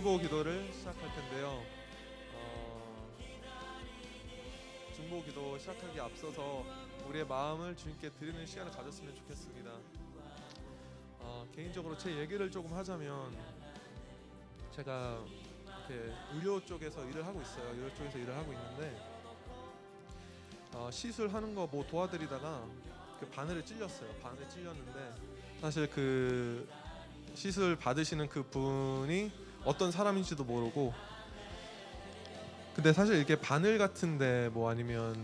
중보 기도를 시작할 텐데요. 중보 기도 시작하기 앞서서 우리의 마음을 주님께 드리는 시간을 가졌으면 좋겠습니다. 개인적으로 제 얘기를 조금 하자면 제가 이렇게 의료 쪽에서 일을 하고 있어요. 의료 쪽에서 일을 하고 있는데 시술하는 거 뭐 도와드리다가 그 바늘에 찔렸어요. 바늘에 찔렸는데 사실 그 시술 받으시는 그 분이 어떤 사람인지도 모르고, 근데 사실 이렇게 바늘 같은데 뭐 아니면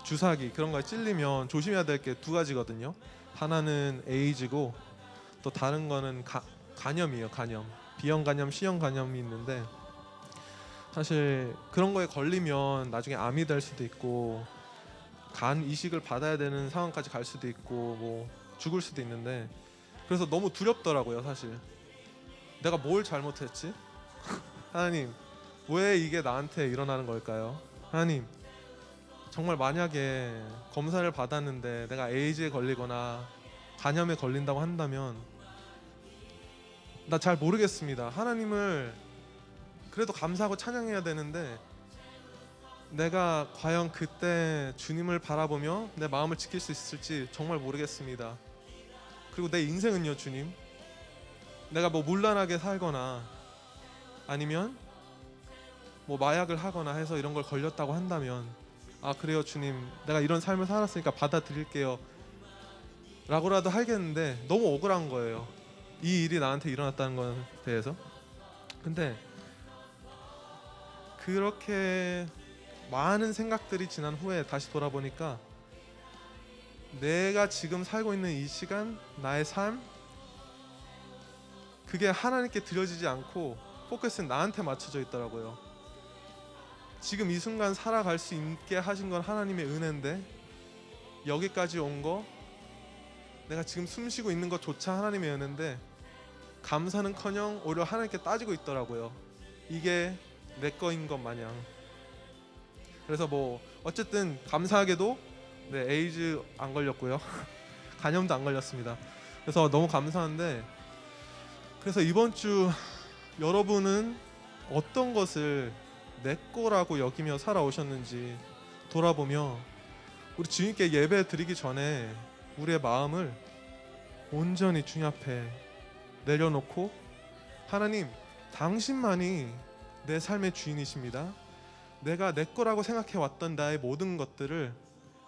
주사기 그런 거에 찔리면 조심해야 될 게 두 가지거든요. 하나는 에이즈고 또 다른 거는 간염이에요. 간염. B형 간염, C형 간염이 있는데 사실 그런 거에 걸리면 나중에 암이 될 수도 있고 간 이식을 받아야 되는 상황까지 갈 수도 있고 뭐 죽을 수도 있는데, 그래서 너무 두렵더라고요. 사실 내가 뭘 잘못했지? 하나님, 왜 이게 나한테 일어나는 걸까요? 하나님, 정말 만약에 검사를 받았는데 내가 에이즈에 걸리거나 간염에 걸린다고 한다면 나 잘 모르겠습니다. 하나님을 그래도 감사하고 찬양해야 되는데 내가 과연 그때 주님을 바라보며 내 마음을 지킬 수 있을지 정말 모르겠습니다. 그리고 내 인생은요, 주님, 내가 뭐 문란하게 살거나 아니면 뭐 마약을 하거나 해서 이런 걸 걸렸다고 한다면 그래요 주님, 내가 이런 삶을 살았으니까 받아들일게요 라고라도 하겠는데 너무 억울한 거예요, 이 일이 나한테 일어났다는 것에 대해서. 근데 그렇게 많은 생각들이 지난 후에 다시 돌아보니까 내가 지금 살고 있는 이 시간, 나의 삶, 그게 하나님께 드려지지 않고 포커스는 나한테 맞춰져 있더라고요. 지금 이 순간 살아갈 수 있게 하신 건 하나님의 은혜인데 여기까지 온 거, 내가 지금 숨 쉬고 있는 것조차 하나님의 은혜인데 감사는커녕 오히려 하나님께 따지고 있더라고요. 이게 내 거인 것 마냥. 그래서 뭐 어쨌든 감사하게도 에이즈 안 걸렸고요. 간염도 안 걸렸습니다. 그래서 너무 감사한데, 그래서 이번 주 여러분은 어떤 것을 내 거라고 여기며 살아오셨는지 돌아보며 우리 주님께 예배 드리기 전에 우리의 마음을 온전히 주님 앞에 내려놓고, 하나님, 당신만이 내 삶의 주인이십니다. 내가 내 거라고 생각해 왔던 나의 모든 것들을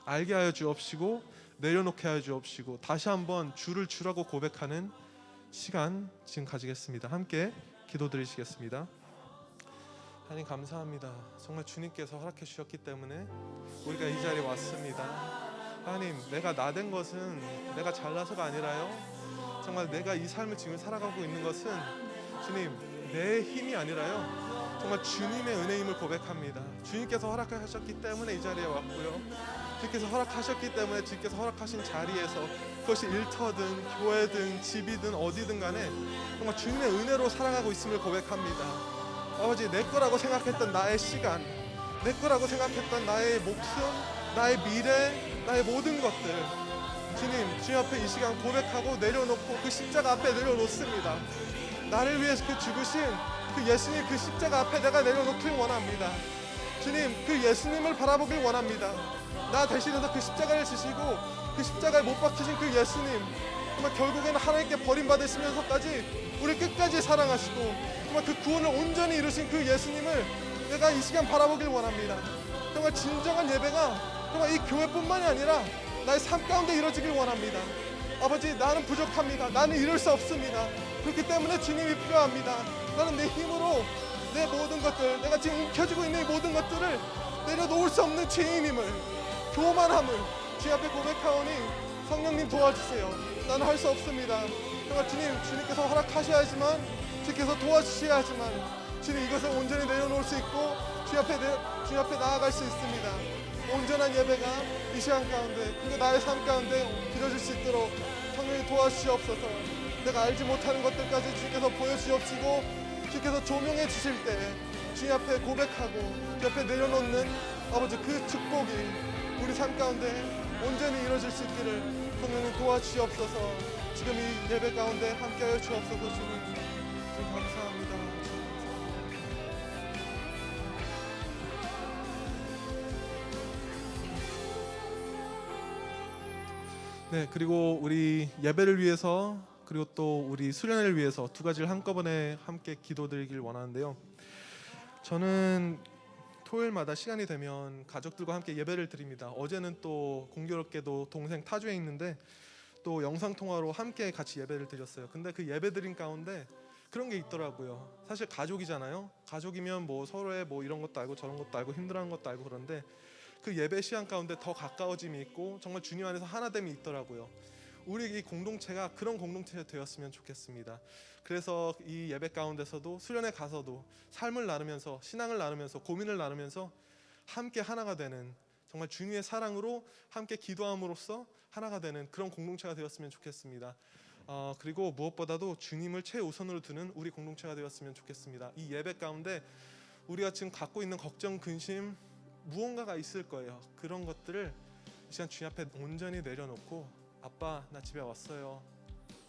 알게 하여 주옵시고 내려놓게 하여 주옵시고 다시 한번 주를 주라고 고백하는 시간 지금 가지겠습니다. 함께 기도드리시겠습니다. 하나님, 감사합니다. 정말 주님께서 허락해 주셨기 때문에 우리가 이 자리에 왔습니다. 하나님, 내가 나된 것은 내가 잘나서가 아니라요, 정말 내가 이 삶을 지금 살아가고 있는 것은 주님 내 힘이 아니라요, 정말 주님의 은혜임을 고백합니다. 주님께서 허락하셨기 때문에 이 자리에 왔고요, 주님께서 허락하셨기 때문에 주님께서 허락하신 자리에서, 그것이 일터든 교회든 집이든 어디든 간에 정말 주님의 은혜로 살아가고 있음을 고백합니다. 아버지, 내 거라고 생각했던 나의 시간, 내 거라고 생각했던 나의 목숨, 나의 미래, 나의 모든 것들 주님 앞에 이 시간 고백하고 내려놓고 그 십자가 앞에 내려놓습니다. 나를 위해서 그 죽으신 그 예수님, 그 십자가 앞에 내가 내려놓길 원합니다. 주님, 그 예수님을 바라보길 원합니다. 나 대신해서 그 십자가를 지시고 그 십자가에 못 박히신 그 예수님, 정말 결국에는 하나님께 버림받으시면서까지 우리 끝까지 사랑하시고 정말 그 구원을 온전히 이루신 그 예수님을 내가 이 시간 바라보길 원합니다. 정말 진정한 예배가 정말 이 교회뿐만이 아니라 나의 삶 가운데 이루어지길 원합니다. 아버지, 나는 부족합니다. 나는 이룰 수 없습니다. 그렇기 때문에 주님이 필요합니다. 나는 내 힘으로 내 모든 것들, 내가 지금 움켜쥐고 있는 이 모든 것들을 내려놓을 수 없는 죄인임을, 교만함을 주님 앞에 고백하오니 성령님 도와주세요. 나는 할 수 없습니다. 정말 주님께서 허락하셔야지만, 주님께서 도와주셔야 하지만 주님 이것을 온전히 내려놓을 수 있고 주님 앞에 나아갈 수 있습니다. 온전한 예배가 이 시간 가운데, 그리고 나의 삶 가운데 이루어질 수 있도록 성령님 도와주시옵소서. 내가 알지 못하는 것들까지 주님께서 보여주시옵시고 주님께서 조명해 주실 때 주님 앞에 고백하고 주님 앞에 내려놓는 아버지 그 축복이 우리 삶 가운데 온전히 이루어질 수 있기를 성령님 도와주시옵소서. 지금 이 예배 가운데 함께하여 주옵소서. 주님 감사합니다. 주님 감사합니다. 네, 그리고 우리 예배를 위해서 그리고 또 우리 수련회를 위해서 두 가지를 한꺼번에 함께 기도드리길 원하는데요. 저는 토요일마다 시간이 되면 가족들과 함께 예배를 드립니다. 어제는 또 공교롭게도 동생 타주에 있는데 또 영상 통화로 함께 같이 예배를 드렸어요. 근데 그 예배 드린 가운데 그런 게 있더라고요. 사실 가족이잖아요. 가족이면 뭐 서로의 뭐 이런 것도 알고 저런 것도 알고 힘들어하는 것도 알고 그런데 그 예배 시간 가운데 더 가까워짐이 있고 정말 주님 안에서 하나됨이 있더라고요. 우리 이 공동체가 그런 공동체가 되었으면 좋겠습니다. 그래서 이 예배 가운데서도 수련회 가서도 삶을 나누면서 신앙을 나누면서 고민을 나누면서 함께 하나가 되는 정말 주님의 사랑으로 함께 기도함으로써 하나가 되는 그런 공동체가 되었으면 좋겠습니다. 그리고 무엇보다도 주님을 최우선으로 두는 우리 공동체가 되었으면 좋겠습니다. 이 예배 가운데 우리가 지금 갖고 있는 걱정, 근심 무언가가 있을 거예요. 그런 것들을 이 시간 주님 앞에 온전히 내려놓고 아빠 나 집에 왔어요.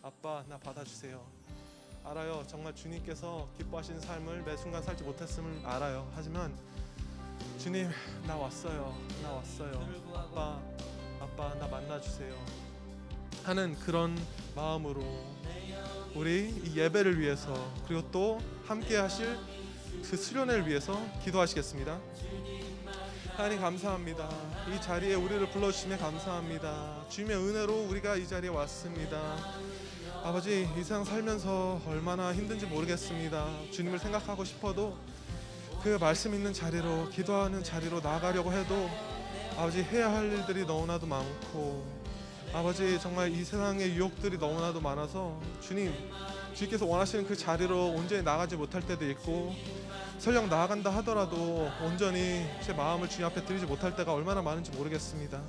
아빠 나 받아주세요. 알아요. 정말 주님께서 기뻐하시는 삶을 매 순간 살지 못했음을 알아요. 하지만 주님 나 왔어요. 나 왔어요. 아빠 나 만나주세요. 하는 그런 마음으로 우리 이 예배를 위해서 그리고 또 함께 하실 그 수련회를 위해서 기도하시겠습니다. 하나님 감사합니다. 이 자리에 우리를 불러주심에 감사합니다. 주님의 은혜로 우리가 이 자리에 왔습니다. 아버지 이 세상 살면서 얼마나 힘든지 모르겠습니다. 주님을 생각하고 싶어도 그 말씀 있는 자리로 기도하는 자리로 나아가려고 해도 아버지 해야 할 일들이 너무나도 많고 아버지 정말 이 세상의 유혹들이 너무나도 많아서 주님께서 원하시는 그 자리로 온전히 나가지 못할 때도 있고 설령 나아간다 하더라도 온전히 제 마음을 주님 앞에 드리지 못할 때가 얼마나 많은지 모르겠습니다.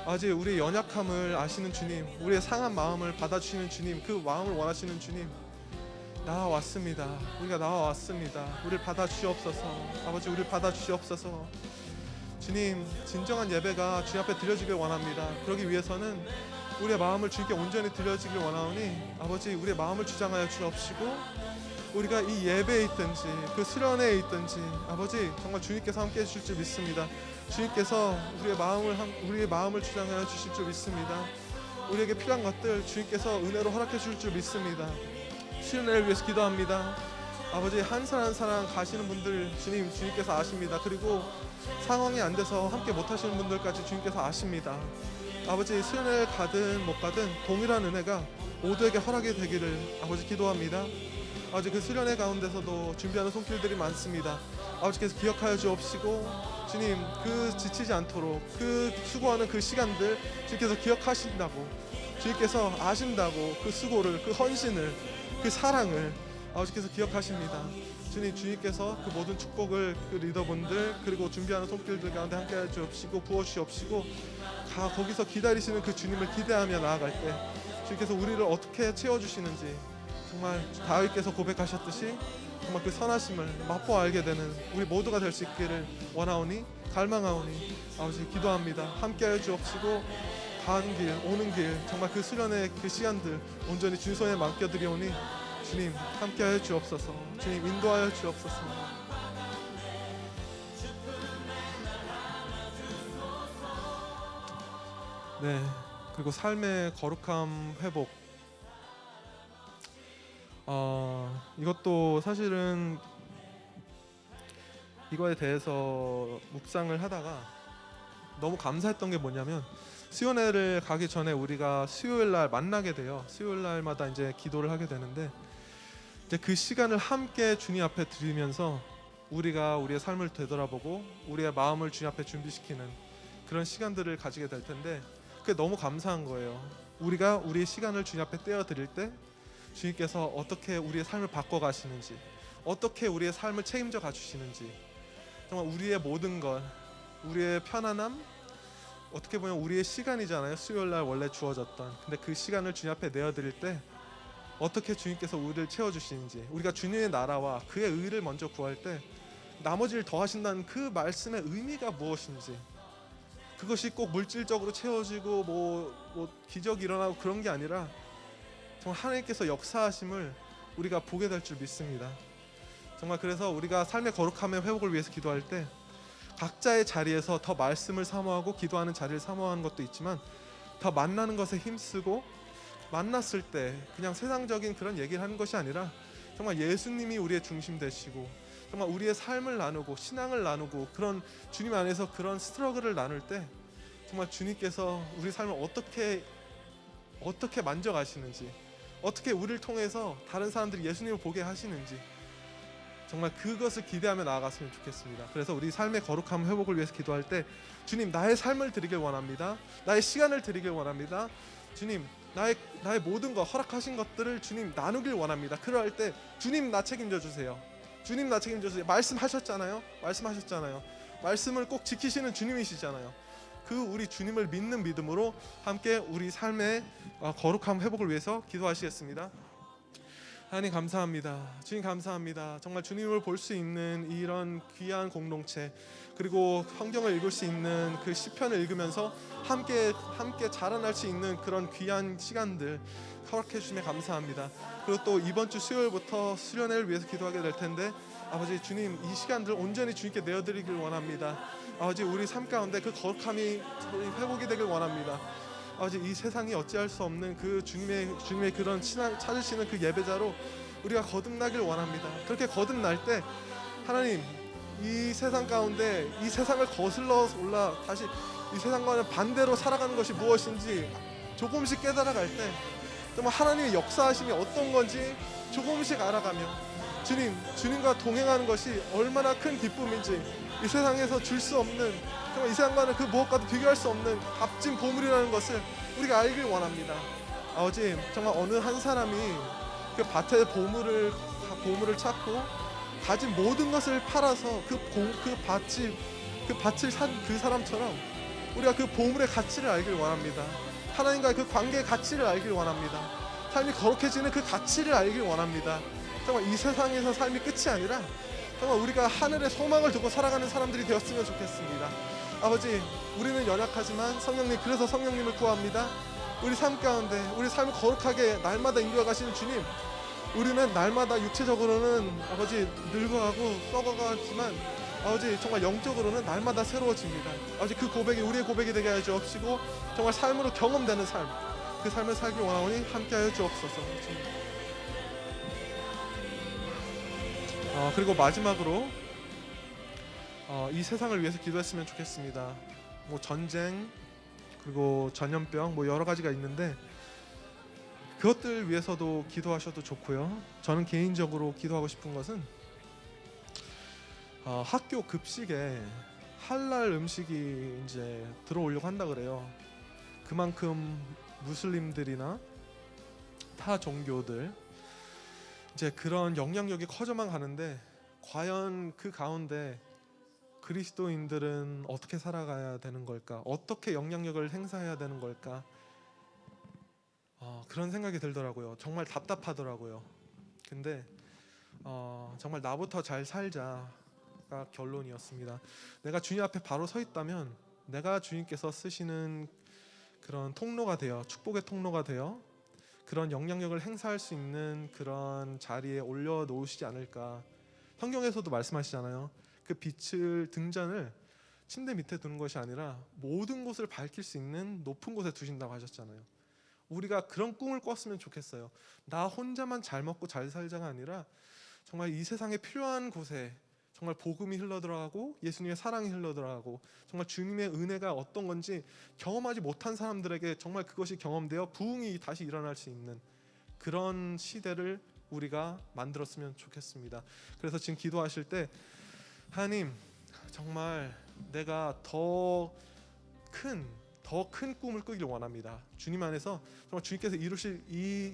아버지 우리의 연약함을 아시는 주님, 우리의 상한 마음을 받아주시는 주님, 그 마음을 원하시는 주님, 나와왔습니다. 우리가 나와왔습니다. 우리를 받아주시옵소서. 아버지 우리를 받아주시옵소서. 주님 진정한 예배가 주님 앞에 드려지길 원합니다. 그러기 위해서는 우리의 마음을 주님께 온전히 드려지길 원하오니 아버지 우리의 마음을 주장하여 주옵시고 우리가 이 예배에 있든지 그 수련회에 있든지 아버지 정말 주님께서 함께 해주실 줄 믿습니다. 주님께서 우리의 마음을 주장하여 주실 줄 믿습니다. 우리에게 필요한 것들 주님께서 은혜로 허락해 주실 줄 믿습니다. 수련회를 위해서 기도합니다. 아버지 한 사람 한 사람 가시는 분들 주님께서 아십니다. 그리고 상황이 안 돼서 함께 못 하시는 분들까지 주님께서 아십니다. 아버지 수련회에 가든 못 가든 동일한 은혜가 모두에게 허락이 되기를 아버지 기도합니다. 아버지 그 수련회 가운데서도 준비하는 손길들이 많습니다. 아버지께서 기억하여 주옵시고 주님 그 지치지 않도록 그 수고하는 그 시간들 주님께서 기억하신다고 주님께서 아신다고 그 수고를 그 헌신을 그 사랑을 아버지께서 기억하십니다. 주님께서 그 모든 축복을 그 리더분들 그리고 준비하는 손길들 가운데 함께하여 주옵시고 부어주시옵시고 거기서 기다리시는 그 주님을 기대하며 나아갈 때 주님께서 우리를 어떻게 채워주시는지 정말 다윗께서 고백하셨듯이 정말 그 선하심을 맛보아 알게 되는 우리 모두가 될 수 있기를 원하오니 갈망하오니 아버지 기도합니다. 함께하여 주옵시고 가는 길 오는 길 정말 그 수련의 그 시간들 온전히 주님 손에 맡겨드리오니 주님 함께하여 주옵소서. 주님 인도하여 주옵소서. 네 그리고 삶의 거룩함 회복 이것도 사실은 이거에 대해서 묵상을 하다가 너무 감사했던 게 뭐냐면 수련회를 가기 전에 우리가 수요일 날 만나게 돼요. 수요일 날마다 이제 기도를 하게 되는데 이제 그 시간을 함께 주님 앞에 드리면서 우리가 우리의 삶을 되돌아보고 우리의 마음을 주님 앞에 준비시키는 그런 시간들을 가지게 될 텐데 그게 너무 감사한 거예요. 우리가 우리의 시간을 주님 앞에 떼어 드릴 때 주님께서 어떻게 우리의 삶을 바꿔가시는지 어떻게 우리의 삶을 책임져 가주시는지 정말 우리의 모든 것 우리의 편안함 어떻게 보면 우리의 시간이잖아요. 수요일날 원래 주어졌던 근데 그 시간을 주님 앞에 내어드릴 때 어떻게 주님께서 우리를 채워주시는지 우리가 주님의 나라와 그의 의를 먼저 구할 때 나머지를 더하신다는 그 말씀의 의미가 무엇인지 그것이 꼭 물질적으로 채워지고 뭐 기적이 일어나고 그런 게 아니라 정말 하나님께서 역사하심을 우리가 보게 될 줄 믿습니다. 정말 그래서 우리가 삶의 거룩함의 회복을 위해서 기도할 때 각자의 자리에서 더 말씀을 사모하고 기도하는 자리를 사모하는 것도 있지만 더 만나는 것에 힘쓰고 만났을 때 그냥 세상적인 그런 얘기를 하는 것이 아니라 정말 예수님이 우리의 중심 되시고 정말 우리의 삶을 나누고 신앙을 나누고 그런 주님 안에서 그런 스트러글을 나눌 때 정말 주님께서 우리 삶을 어떻게 만져가시는지, 어떻게 우리를 통해서 다른 사람들이 예수님을 보게 하시는지 정말 그것을 기대하며 나아갔으면 좋겠습니다. 그래서 우리 삶의 거룩함 회복을 위해서 기도할 때 주님, 나의 삶을 드리길 원합니다. 나의 시간을 드리길 원합니다. 주님, 나의 모든 것, 허락하신 것들을 주님 나누길 원합니다. 그럴 때 주님 나 책임져 주세요. 주님 나 책임져 주세요. 말씀하셨잖아요. 말씀을 꼭 지키시는 주님이시잖아요. 그 우리 주님을 믿는 믿음으로 함께 우리 삶의 거룩함 회복을 위해서 기도하시겠습니다. 하나님 감사합니다. 주님 감사합니다. 정말 주님을 볼 수 있는 이런 귀한 공동체, 그리고 성경을 읽을 수 있는 그 시편을 읽으면서 함께 자라날 수 있는 그런 귀한 시간들 허락해 주시면 감사합니다. 그리고 또 이번 주 수요일부터 수련회를 위해서 기도하게 될 텐데 아버지 주님, 이 시간들 온전히 주님께 내어드리길 원합니다. 아버지 우리 삶 가운데 그 거룩함이 회복이 되길 원합니다. 아버지 이 세상이 어찌할 수 없는 그 주님의 그런 찾으시는 그 예배자로 우리가 거듭나길 원합니다. 그렇게 거듭날 때 하나님, 이 세상 가운데 이 세상을 거슬러 올라 다시 이 세상과는 반대로 살아가는 것이 무엇인지 조금씩 깨달아갈 때 정말 하나님의 역사하심이 어떤 건지 조금씩 알아가며 주님과 동행하는 것이 얼마나 큰 기쁨인지, 이 세상에서 줄 수 없는, 정말 이 세상과는 그 무엇과도 비교할 수 없는 값진 보물이라는 것을 우리가 알길 원합니다. 아버지 정말 어느 한 사람이 그 밭에 보물을 찾고 가진 모든 것을 팔아서 그 밭을 산 그 사람처럼 우리가 그 보물의 가치를 알길 원합니다. 하나님과의 그 관계의 가치를 알길 원합니다. 삶이 거룩해지는 그 가치를 알길 원합니다. 정말 이 세상에서 삶이 끝이 아니라 정말 우리가 하늘의 소망을 두고 살아가는 사람들이 되었으면 좋겠습니다. 아버지 우리는 연약하지만 성령님, 그래서 성령님을 구합니다. 우리 삶 가운데 우리 삶을 거룩하게 날마다 인도하시는 주님, 우리는 날마다 육체적으로는 아버지 늙어가고 썩어가지만 아버지 정말 영적으로는 날마다 새로워집니다. 아버지 그 고백이 우리의 고백이 되게 하여 주옵시고 정말 삶으로 경험되는 삶, 그 삶을 살기 원하오니 함께하여 주옵소서. 그리고 마지막으로 이 세상을 위해서 기도했으면 좋겠습니다. 뭐 전쟁, 그리고 전염병, 뭐 여러 가지가 있는데 그것들 위해서도 기도하셔도 좋고요. 저는 개인적으로 기도하고 싶은 것은 학교 급식에 할랄 음식이 이제 들어오려고 한다 그래요. 그만큼 무슬림들이나 타 종교들 이제 그런 영향력이 커져만 가는데 과연 그 가운데 그리스도인들은 어떻게 살아가야 되는 걸까? 어떻게 영향력을 행사해야 되는 걸까? 그런 생각이 들더라고요. 정말 답답하더라고요. 근데 정말 나부터 잘 살자가 결론이었습니다. 내가 주님 앞에 바로 서 있다면 내가 주님께서 쓰시는 그런 통로가 되어, 축복의 통로가 되어 그런 영향력을 행사할 수 있는 그런 자리에 올려놓으시지 않을까. 성경에서도 말씀하시잖아요. 그 빛을, 등잔을 침대 밑에 두는 것이 아니라 모든 곳을 밝힐 수 있는 높은 곳에 두신다고 하셨잖아요. 우리가 그런 꿈을 꿨으면 좋겠어요. 나 혼자만 잘 먹고 잘 살자가 아니라 정말 이 세상에 필요한 곳에 정말 복음이 흘러들어가고 예수님의 사랑이 흘러들어가고 정말 주님의 은혜가 어떤 건지 경험하지 못한 사람들에게 정말 그것이 경험되어 부흥이 다시 일어날 수 있는 그런 시대를 우리가 만들었으면 좋겠습니다. 그래서 지금 기도하실 때 하나님, 정말 내가 더 큰 꿈을 꾸길 원합니다. 주님 안에서 정말 주님께서 이루실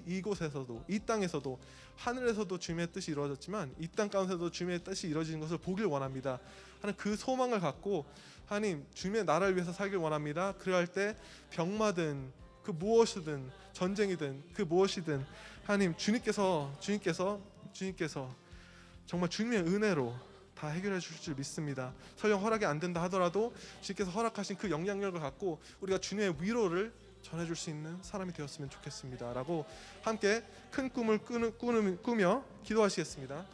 이곳에서도, 이 땅에서도, 하늘에서도 주님의 뜻이 이루어졌지만 이 땅 가운데서도 주님의 뜻이 이루어지는 것을 보길 원합니다. 하는 그 소망을 갖고 하나님, 주님의 나라를 위해서 살길 원합니다. 그럴 때 병마든 그 무엇이든 전쟁이든 그 무엇이든 하나님 주님께서 정말 주님의 은혜로 다 해결해 주실 줄 믿습니다. 설령 허락이 안 된다 하더라도 주님께서 허락하신 그 영향력을 갖고 우리가 주님의 위로를 전해줄 수 있는 사람이 되었으면 좋겠습니다. 라고 함께 큰 꿈을 꾸며 기도하시겠습니다.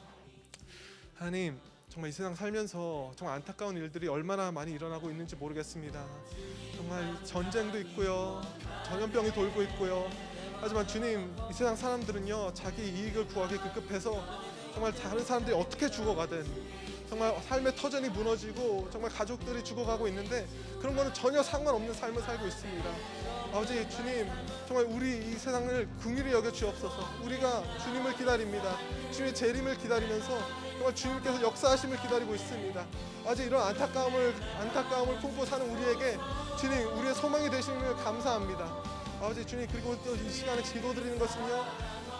하나님, 정말 이 세상 살면서 정말 안타까운 일들이 얼마나 많이 일어나고 있는지 모르겠습니다. 정말 전쟁도 있고요, 전염병이 돌고 있고요. 하지만 주님, 이 세상 사람들은요 자기 이익을 구하기 급급해서 정말 다른 사람들이 어떻게 죽어가든 정말 삶의 터전이 무너지고 정말 가족들이 죽어가고 있는데 그런 거는 전혀 상관없는 삶을 살고 있습니다. 아버지 주님, 정말 우리 이 세상을 긍휼히 여겨 주옵소서. 우리가 주님을 기다립니다. 주님의 재림을 기다리면서 정말 주님께서 역사하심을 기다리고 있습니다. 아직 이런 안타까움을 품고 사는 우리에게 주님, 우리의 소망이 되시는 감사합니다. 아버지 주님, 그리고 또 이 시간에 기도드리는 것은요,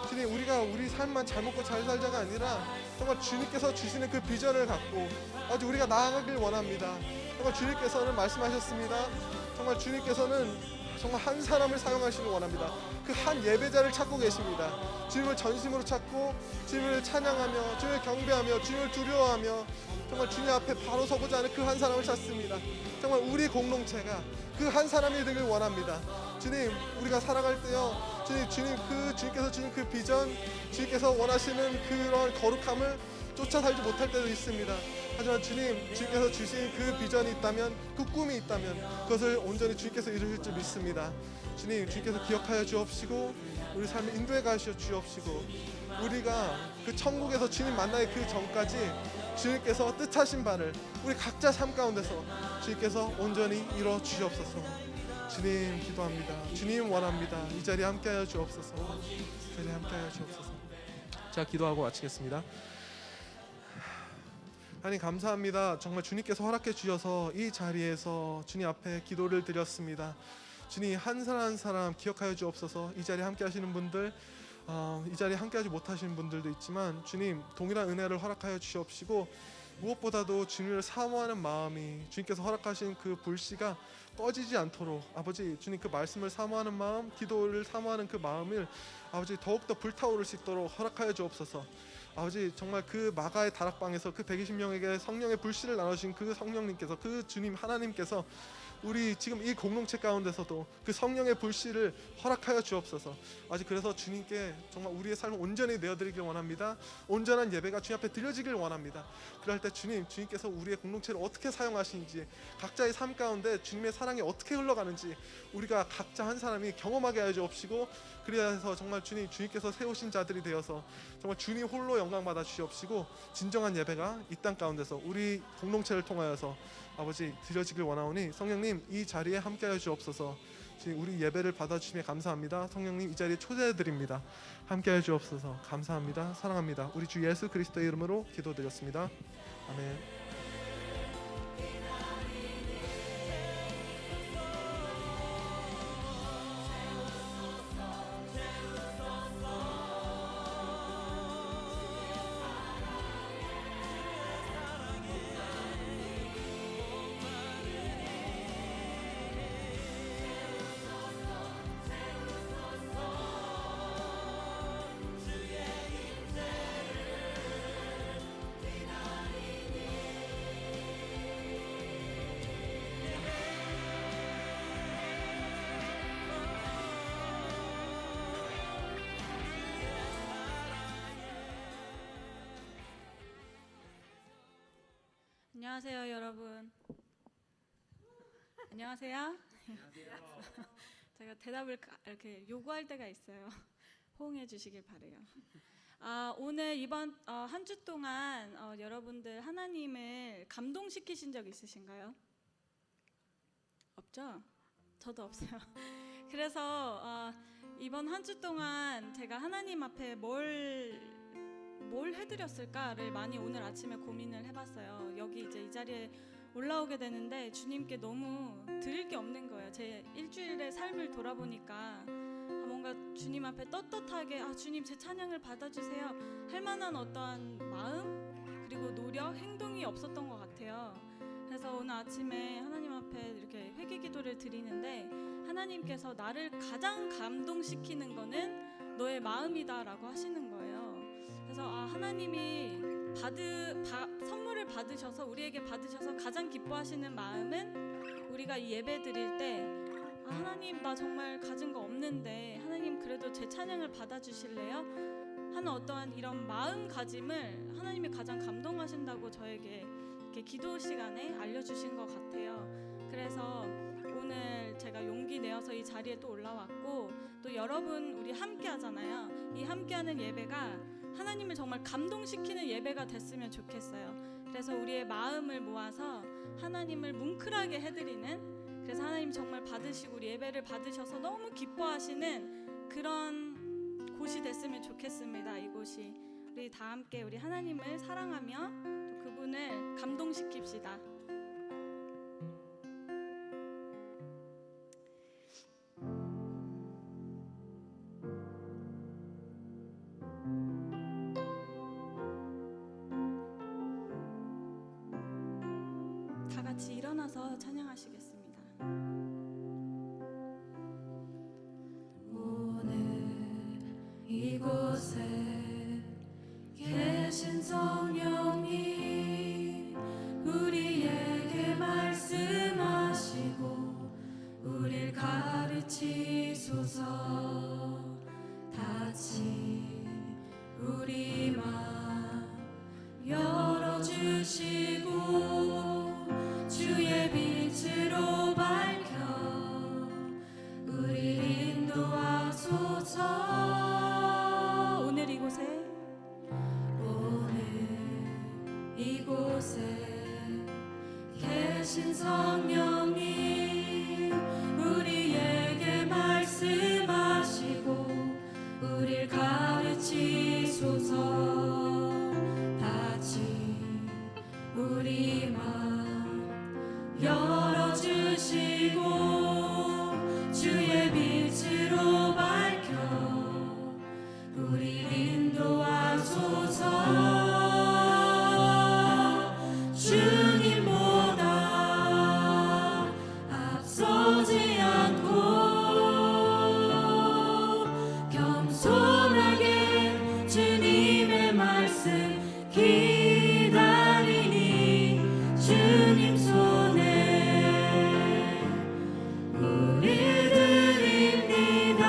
주님, 우리가 우리 삶만 잘 먹고 잘 살자가 아니라 정말 주님께서 주시는 그 비전을 갖고 아주 우리가 나아가길 원합니다. 정말 주님께서는 말씀하셨습니다. 정말 주님께서는 정말 한 사람을 사용하시길 원합니다. 그 한 예배자를 찾고 계십니다. 주님을 전심으로 찾고 주님을 찬양하며 주님을 경배하며 주님을 두려워하며 정말 주님 앞에 바로 서고자 하는 그 한 사람을 찾습니다. 정말 우리 공동체가 그 한 사람이 되길 원합니다. 주님, 우리가 살아갈 때요, 주님께서 주신 그 비전, 주님께서 원하시는 그런 거룩함을 쫓아 살지 못할 때도 있습니다. 하지만 주님께서 주신 그 비전이 있다면, 그 꿈이 있다면 그것을 온전히 주님께서 이루실 줄 믿습니다. 주님께서 기억하여 주옵시고 우리 삶을 인도해 가시어 주옵시고 우리가 그 천국에서 주님 만나기 그 전까지 주님께서 뜻하신 바를 우리 각자 삶 가운데서 주님께서 온전히 이루어 주시옵소서. 주님 기도합니다. 주님 원합니다. 이 자리에 함께하여 주옵소서. 이 자리에 함께하여 주옵소서. 자, 기도하고 마치겠습니다. 하나님 감사합니다. 정말 주님께서 허락해 주셔서 이 자리에서 주님 앞에 기도를 드렸습니다. 주님, 한 사람 한 사람 기억하여 주옵소서. 이 자리에 함께 하시는 분들, 이 자리에 함께 하지 못하시는 분들도 있지만 주님, 동일한 은혜를 허락하여 주시옵시고 무엇보다도 주님을 사모하는 마음이, 주님께서 허락하신 그 불씨가 꺼지지 않도록 아버지 주님, 그 말씀을 사모하는 마음, 기도를 사모하는 그 마음을 아버지 더욱더 불타오를 수 있도록 허락하여 주옵소서. 아버지, 정말 그 마가의 다락방에서 그 120명에게 성령의 불씨를 나누신 그 성령님께서, 그 주님 하나님께서 우리 지금 이 공동체 가운데서도 그 성령의 불씨를 허락하여 주옵소서. 아직 그래서 주님께 정말 우리의 삶을 온전히 내어드리길 원합니다. 온전한 예배가 주님 앞에 드려지길 원합니다. 그럴 때 주님께서 우리의 공동체를 어떻게 사용하시는지, 각자의 삶 가운데 주님의 사랑이 어떻게 흘러가는지 우리가 각자 한 사람이 경험하게 하여 주옵시고, 그래서 정말 주님께서 세우신 자들이 되어서 정말 주님 홀로 영광 받아 주시옵시고 진정한 예배가 이 땅 가운데서 우리 공동체를 통하여서 아버지 드려지길 원하오니 성령님, 이 자리에 함께하여 주옵소서. 우리 예배를 받아주심에 감사합니다. 성령님, 이 자리에 초대해드립니다. 함께하여 주옵소서. 감사합니다. 사랑합니다. 우리 주 예수 그리스도의 이름으로 기도드렸습니다. 아멘. 안녕하세요, 여러분. 안녕하세요. 제가 대답을 이렇게 요구할 때가 있어요. 호응해 주시길 바래요. 오늘 이번 한 주 동안 여러분들 하나님을 감동시키신 적 있으신가요? 없죠? 저도 없어요. 그래서 이번 한 주 동안 제가 하나님 앞에 뭘 해드렸을까를 많이 오늘 아침에 고민을 해봤어요. 여기 이제 이 자리에 올라오게 되는데 주님께 너무 드릴 게 없는 거예요. 제 일주일의 삶을 돌아보니까 뭔가 주님 앞에 떳떳하게 주님 제 찬양을 받아주세요 할 만한 어떠한 마음 그리고 노력, 행동이 없었던 것 같아요. 그래서 오늘 아침에 하나님 앞에 이렇게 회개 기도를 드리는데 하나님께서 나를 가장 감동시키는 거는 너의 마음이다라고 하시는 거예요. 그래서 하나님이 선물을 받으셔서 우리에게 받으셔서 가장 기뻐하시는 마음은 우리가 이 예배 드릴 때 하나님 나 정말 가진 거 없는데 하나님 그래도 제 찬양을 받아주실래요? 하는 어떠한 이런 마음가짐을 하나님이 가장 감동하신다고 저에게 이렇게 기도 시간에 알려주신 것 같아요. 그래서 오늘 오늘 제가 용기 내어서 이 자리에 또 올라왔고, 또 여러분 우리 함께 하잖아요. 이 함께하는 예배가 하나님을 정말 감동시키는 예배가 됐으면 좋겠어요. 그래서 우리의 마음을 모아서 하나님을 뭉클하게 해드리는, 그래서 하나님 정말 받으시고 우리 예배를 받으셔서 너무 기뻐하시는 그런 곳이 됐으면 좋겠습니다. 이곳이 우리 다 함께 우리 하나님을 사랑하며 또 그분을 감동시킵시다. 다 같이 일어나서 찬양하시겠습니다. 오늘 이곳에 계신 성령님, 우리에게 말씀하시고 우릴 가르치소서. 다시 우리 마음 열어주시고 주의 빛으로 밝혀 우릴 인도하소서. 오늘 이곳에 계신 성령님, 우리에게 말씀하시고 우릴 가르치소서. 다시 우리 마음 열어주시고 주의 빛으로 밝혀 우릴 인도하소서. 주님보다 앞서지 않고 겸손하게 주님의 말씀 기다리니 주님 손에 우리 드립니다.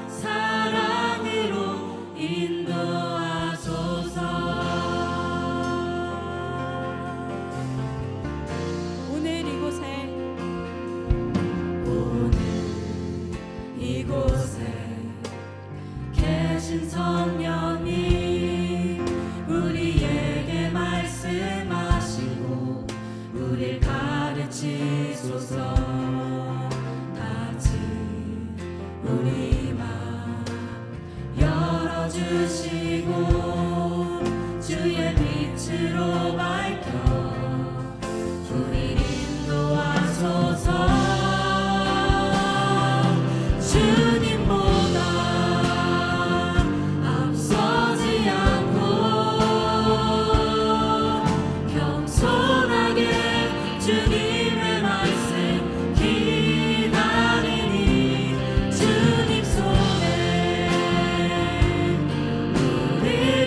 사랑으로 인도하소서. 이곳에 계신 성령님, 우리에게 말씀하시고 우릴 가르치소서. 다시 우리 마음 열어주시고 주의 빛으로 밝혀 우릴 인도하소서. 주님보다 앞서지 않고 겸손하게 주님의 말씀 기다리니 주님 손에 우리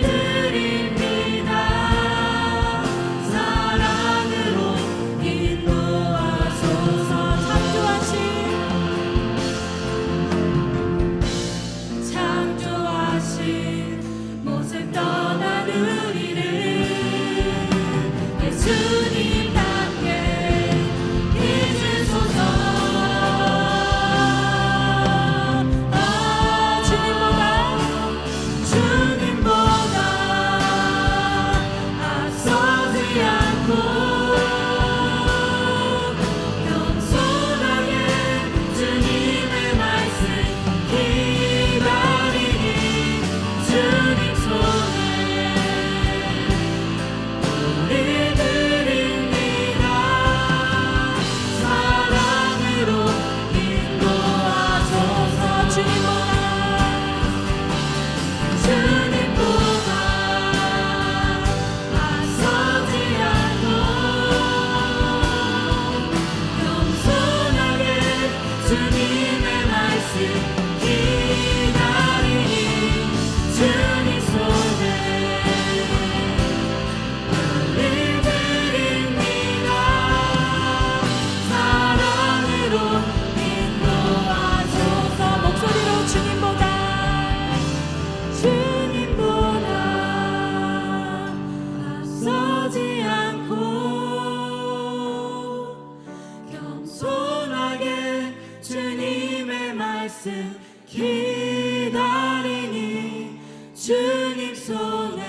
주님 손에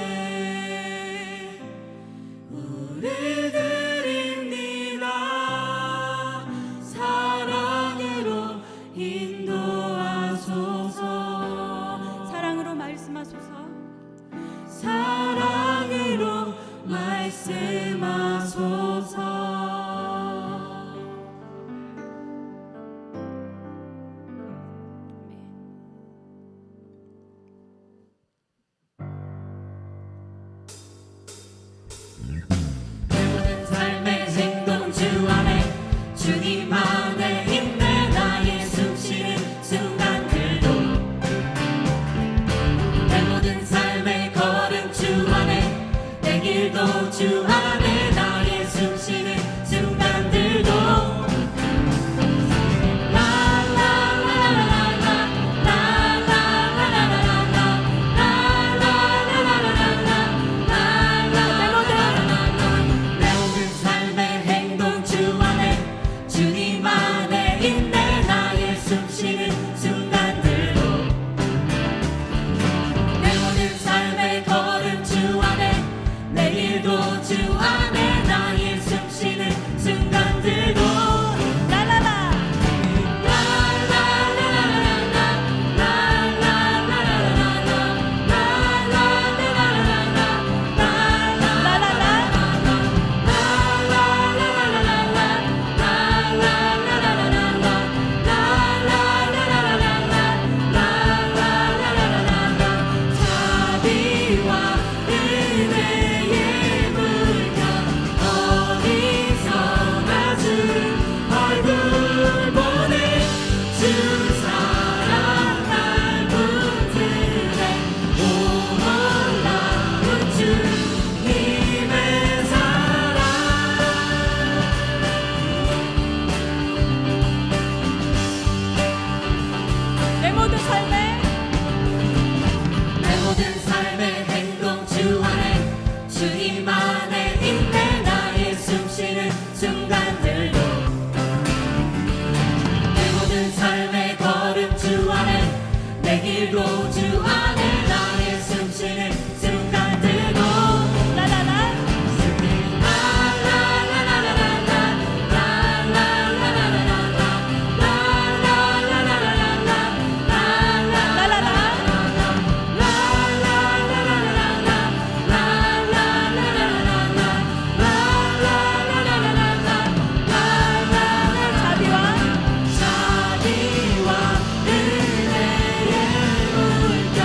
우리 드립니다. 사랑으로 인도하소서. 사랑으로 말씀하소서. 사랑으로 말씀하소서. 모든 삶의 행동 주 안에 주님 안에 있네. 나의 숨쉬는 순간들도 내 모든 삶의 걸음 주 안에 내 길도 주 안에 나의 숨쉬는 순간들도 내 모든 삶의 행동 주 안에 주님 안에 있네. 나의 숨쉬는 순간들도 내 모든 삶의 걸음 주 안에 내 길도 주 안에 나의 숨쉬는 순간들도 라라라 자비와 은혜의 물결 어디서나 주 얼굴 보내 주 사랑 날 붙들네. 오 놀라운 주님의 사랑. 내 모든 삶에 내 모든 삶의 행동 주 안에 주님 안에 있네. 나의 숨쉬는 순간들도 내 모든 삶의 걸음 주 안에 내 길도 주 안에 나의 숨쉬는 순간들도 라라라 자비와 은혜의 물결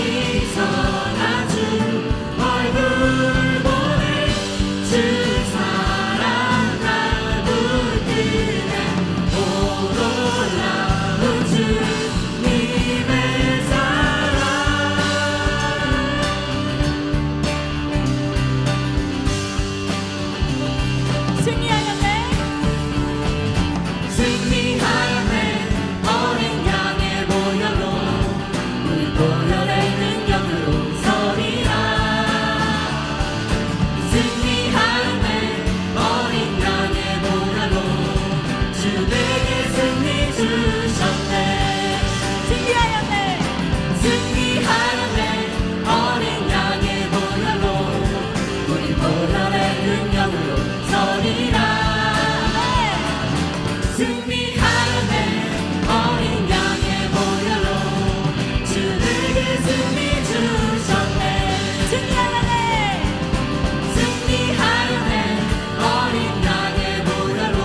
어디서나 주 얼굴 보내 주 사랑 날 붙들네. 오 놀라운 주님의 사랑. 승리하였네. 승리하였네. 어린 양의 보혈로 우리 보혈의 능력으로 서리라. 승리하였네. 어린 양의 보혈로 주 내게 승리 주셨네. 승리하였네. 승리하였네. 어린 양의 보혈로 우리 보혈의 능력으로 서리라. 승리하였네. 어린 양의 보혈로 주 내게 승리 주셨네. 승리하였네. 승리하였네. 어린 양의 보혈로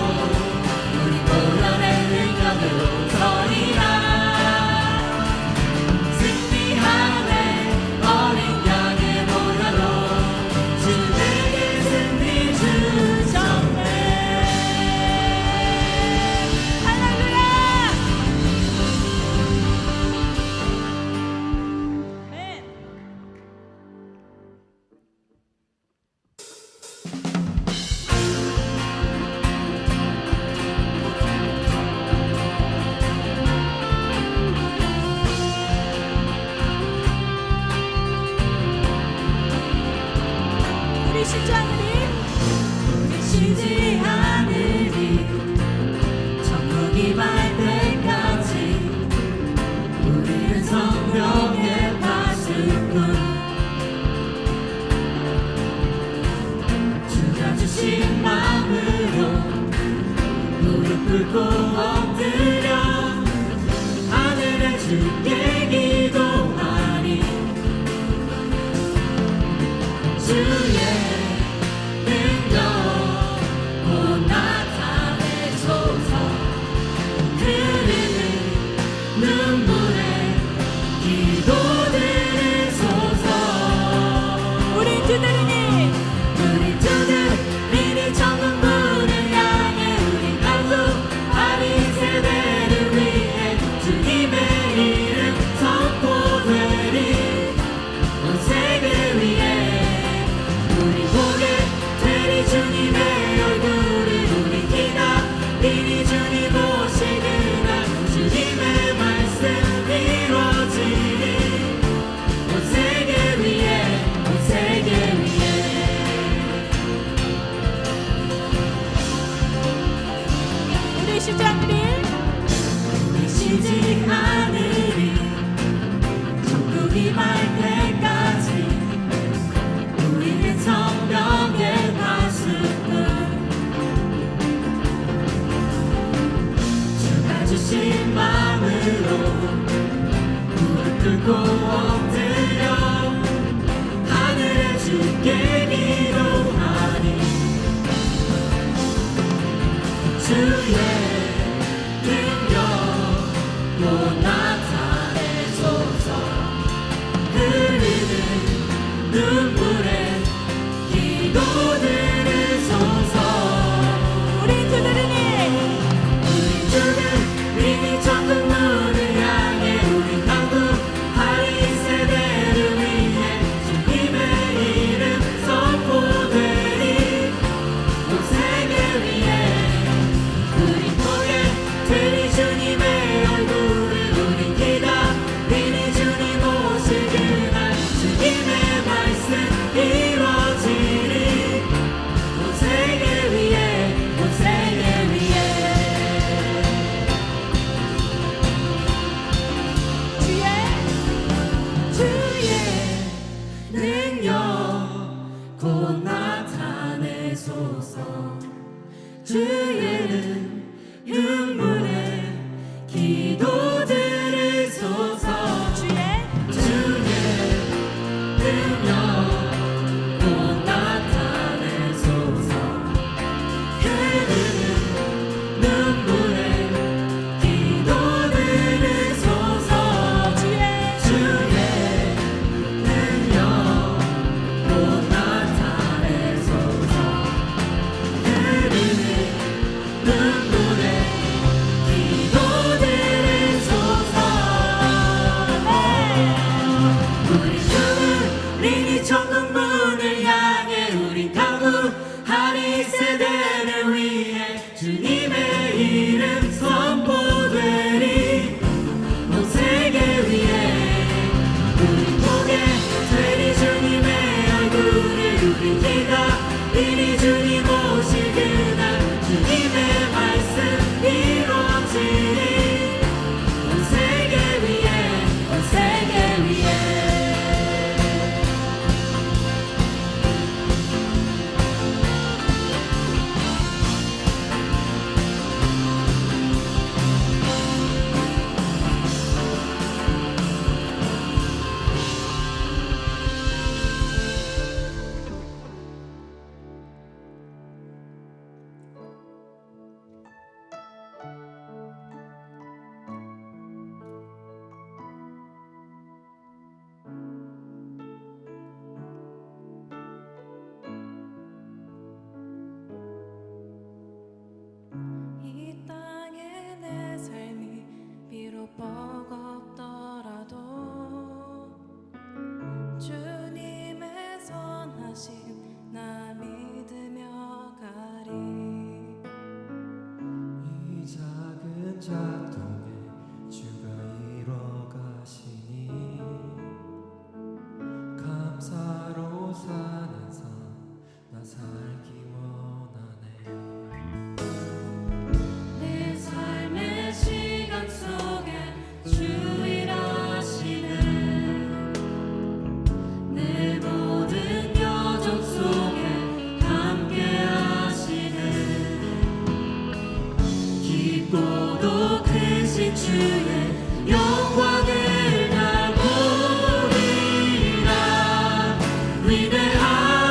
우리 보혈의 능력으로 서리라. 승리하였네. 어린 양의 보혈로 주 내게 승리 주셨네. 할렐루야. 네. 우리 쉬지 않으리. 우리 쉬지 않으리. 천국이 말 때까지 우리는 성령에 빠져 주의 능력 곧 나타내소서. 흐르는 눈물에 기도 들으소서. 우리 두드리니 우리 두드리니 천국문을 향해 우리 간구 바리 세대를 위해 주님의 이름 선포되리. 온 세계 위에 우리 보게 되리 주님의 얼굴을. 우리 기다리니 주님 오실 그날 주님의 말씀 이루어지리. 온 세계 위에 온 세계 위에 우리 쉬지 않으리 우리 쉬지 않으리. 천국이 말 때까지 우리는 성령의 가슴을 주가 주신 마음으로 무릎 꿇고 엎드려 하늘에 주께 기도하니. 주의 능력 곧 나타내소서. 흐르는 눈물에 기도 들으소서. 우리 두드리니 우리 주는 천국문을 향해 우리 간구하리. 세대를 위해 주님의 이름 선포되리. 온 세계 위에 우리 보게 되리 주님의 얼굴을. 우리 기다리니 주님 오실 그날 주님의 말씀 이루어지리. 온 세계 위에 온 세계 위에 주의 능력 곧 나타내소서. 주의 눈물에 기도 들으소서. 주의 능력 곧 나타내소서. 흐르는 눈물에 기도 들으소서. 주의 능력 곧 나타내소서. 흐르는 눈물에 기도 들으소서. 우리 주님이 천국문을 향해 우리 간구하리. 세대를 위해 주님의 이름 선포되리. 온 세계 위에 우리 보게 되리 주님의 얼굴을. 우리 기다리니 주님 오실 그날 주님의 말씀 이루어지리. 온 세계 위에 온 세계 위에 이 땅에 내 삶이 비록 버겁더라도 주님의 선하심 나 믿으며 가리. 이 작은 작동에 주가 이뤄 가시니 감사로 사는 삶 나 살기 원하네. 내 삶의 시간 속에 주 일하시네. 내 모든 여정 속에 함께 하시네. 깊고도 크신 주의 영광을 나 보리라. 위대한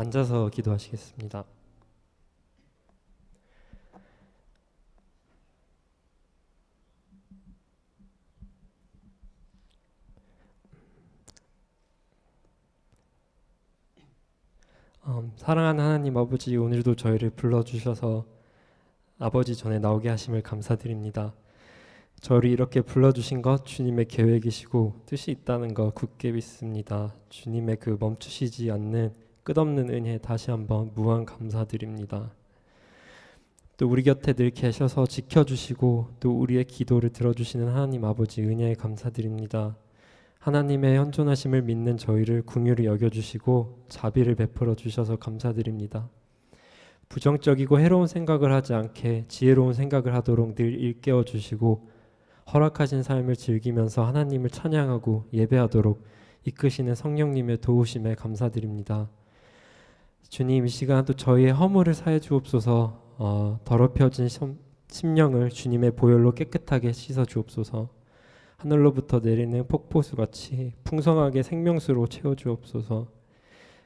앉아서 기도하시겠습니다. 사랑하는 하나님 아버지, 오늘도 저희를 불러주셔서 아버지 전에 나오게 하심을 감사드립니다. 저를 이렇게 불러주신 것 주님의 계획이시고 뜻이 있다는 거 굳게 믿습니다. 주님의 그 멈추시지 않는 끝없는 은혜 다시 한번 무한 감사드립니다. 또 우리 곁에 늘 계셔서 지켜주시고 또 우리의 기도를 들어주시는 하나님 아버지 은혜에 감사드립니다. 하나님의 현존하심을 믿는 저희를 긍휼히 여겨주시고 자비를 베풀어 주셔서 감사드립니다. 부정적이고 해로운 생각을 하지 않게 지혜로운 생각을 하도록 늘 일깨워 주시고 허락하신 삶을 즐기면서 하나님을 찬양하고 예배하도록 이끄시는 성령님의 도우심에 감사드립니다. 주님, 이 시간 또 저희의 허물을 사해 주옵소서. 더럽혀진 심령을 주님의 보혈로 깨끗하게 씻어 주옵소서. 하늘로부터 내리는 폭포수같이 풍성하게 생명수로 채워 주옵소서.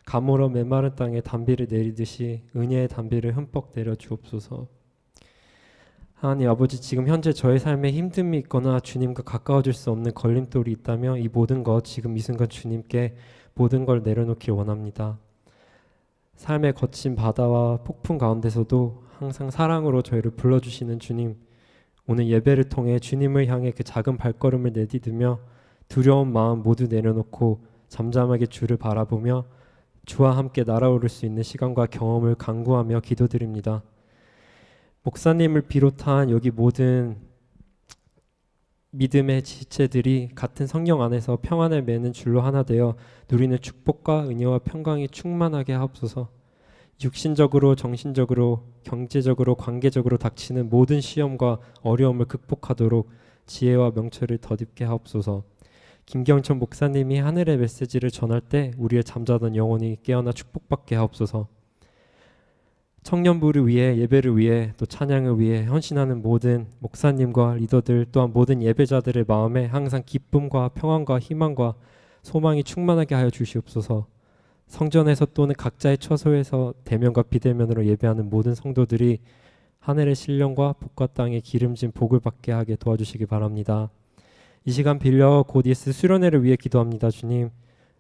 가물어 메마른 땅에 단비를 내리듯이 은혜의 단비를 흠뻑 내려 주옵소서. 하나님 아버지, 지금 현재 저의 삶에 힘듦이 있거나 주님과 가까워질 수 없는 걸림돌이 있다면 이 모든 것 지금 이 순간 주님께 모든 걸 내려놓길 원합니다. 삶의 거친 바다와 폭풍 가운데서도 항상 사랑으로 저희를 불러주시는 주님, 오늘 예배를 통해 주님을 향해 그 작은 발걸음을 내디디며 두려운 마음 모두 내려놓고 잠잠하게 주를 바라보며 주와 함께 날아오를 수 있는 시간과 경험을 간구하며 기도드립니다. 목사님을 비롯한 여기 모든 믿음의 지체들이 같은 성령 안에서 평안을 매는 줄로 하나 되어 누리는 축복과 은혜와 평강이 충만하게 하옵소서. 육신적으로, 정신적으로, 경제적으로, 관계적으로 닥치는 모든 시험과 어려움을 극복하도록 지혜와 명철을 덧입게 하옵소서. 김경천 목사님이 하늘의 메시지를 전할 때 우리의 잠자던 영혼이 깨어나 축복받게 하옵소서. 청년부를 위해, 예배를 위해, 또 찬양을 위해 헌신하는 모든 목사님과 리더들 또한 모든 예배자들의 마음에 항상 기쁨과 평안과 희망과 소망이 충만하게 하여 주시옵소서. 성전에서 또는 각자의 처소에서 대면과 비대면으로 예배하는 모든 성도들이 하늘의 신령과 복과 땅의 기름진 복을 받게 하게 도와주시기 바랍니다. 이 시간 빌려 곧 있을 수련회를 위해 기도합니다. 주님,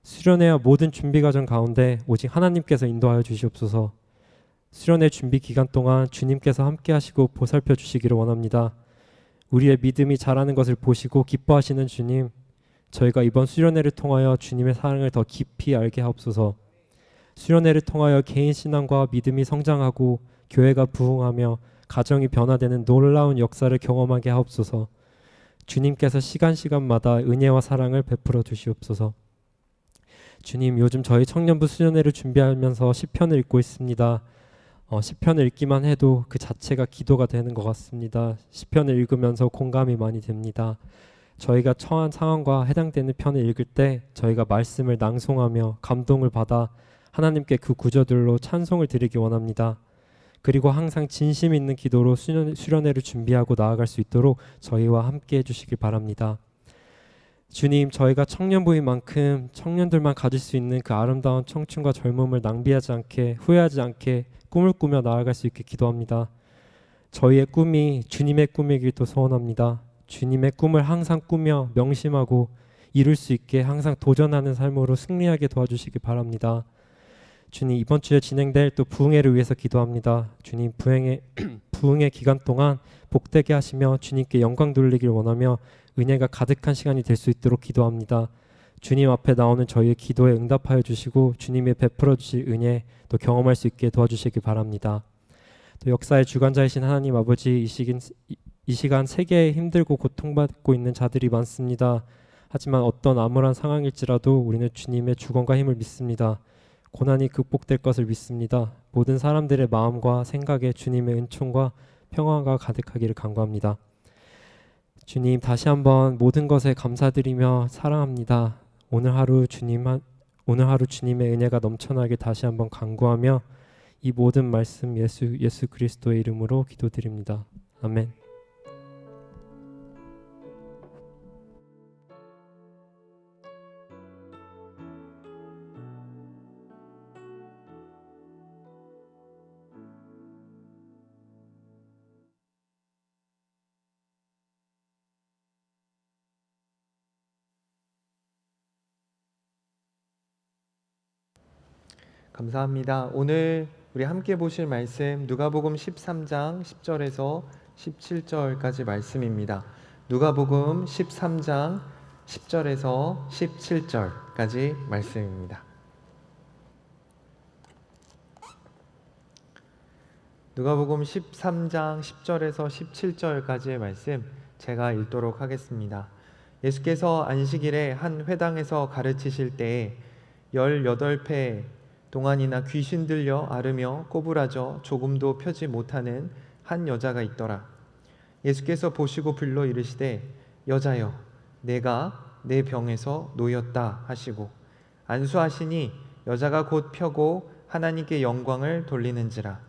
수련회와 모든 준비 과정 가운데 오직 하나님께서 인도하여 주시옵소서. 수련회 준비 기간 동안 주님께서 함께 하시고 보살펴 주시기를 원합니다. 우리의 믿음이 자라는 것을 보시고 기뻐하시는 주님, 저희가 이번 수련회를 통하여 주님의 사랑을 더 깊이 알게 하옵소서. 수련회를 통하여 개인 신앙과 믿음이 성장하고 교회가 부흥하며 가정이 변화되는 놀라운 역사를 경험하게 하옵소서. 주님께서 시간마다 은혜와 사랑을 베풀어 주시옵소서. 주님, 요즘 저희 청년부 수련회를 준비하면서 시편을 읽고 있습니다. 시편을 읽기만 해도 그 자체가 기도가 되는 것 같습니다. 시편을 읽으면서 공감이 많이 됩니다. 저희가 처한 상황과 해당되는 편을 읽을 때 저희가 말씀을 낭송하며 감동을 받아 하나님께 그 구절들로 찬송을 드리기 원합니다. 그리고 항상 진심 있는 기도로 수련회를 준비하고 나아갈 수 있도록 저희와 함께 해주시길 바랍니다. 주님, 저희가 청년부인 만큼 청년들만 가질 수 있는 그 아름다운 청춘과 젊음을 낭비하지 않게, 후회하지 않게 꿈을 꾸며 나아갈 수 있게 기도합니다. 저희의 꿈이 주님의 꿈이길 또 소원합니다. 주님의 꿈을 항상 꾸며 명심하고 이룰 수 있게 항상 도전하는 삶으로 승리하게 도와주시기 바랍니다. 주님, 이번 주에 진행될 또 부흥회를 위해서 기도합니다. 주님, 부흥회 기간 동안 복되게 하시며 주님께 영광 돌리길 원하며 은혜가 가득한 시간이 될 수 있도록 기도합니다. 주님 앞에 나오는 저희의 기도에 응답하여 주시고 주님의 베풀어 주실 은혜 또 경험할 수 있게 도와주시기 바랍니다. 또 역사의 주관자이신 하나님 아버지, 이 시간 세계에 힘들고 고통받고 있는 자들이 많습니다. 하지만 어떤 암울한 상황일지라도 우리는 주님의 주권과 힘을 믿습니다. 고난이 극복될 것을 믿습니다. 모든 사람들의 마음과 생각에 주님의 은총과 평화가 가득하기를 간구합니다. 주님, 다시 한번 모든 것에 감사드리며 사랑합니다. 오늘 하루 주님의 은혜가 넘쳐나게 다시 한번 간구하며 이 모든 말씀 예수 그리스도의 이름으로 기도드립니다. 아멘. 감사합니다. 오늘 우리 함께 보실 말씀 누가복음 13장 10절에서 17절까지 말씀입니다. 누가복음 13장 10절에서 17절까지 말씀입니다. 누가복음 13장 10절에서 17절까지의 말씀 제가 읽도록 하겠습니다. 예수께서 안식일에 한 회당에서 가르치실 때에 18배 동안이나 귀신 들려 앓으며 꼬부라져 조금도 펴지 못하는 한 여자가 있더라. 예수께서 보시고 불러 이르시되 여자여 내가 내 병에서 놓였다 하시고 안수하시니 여자가 곧 펴고 하나님께 영광을 돌리는지라.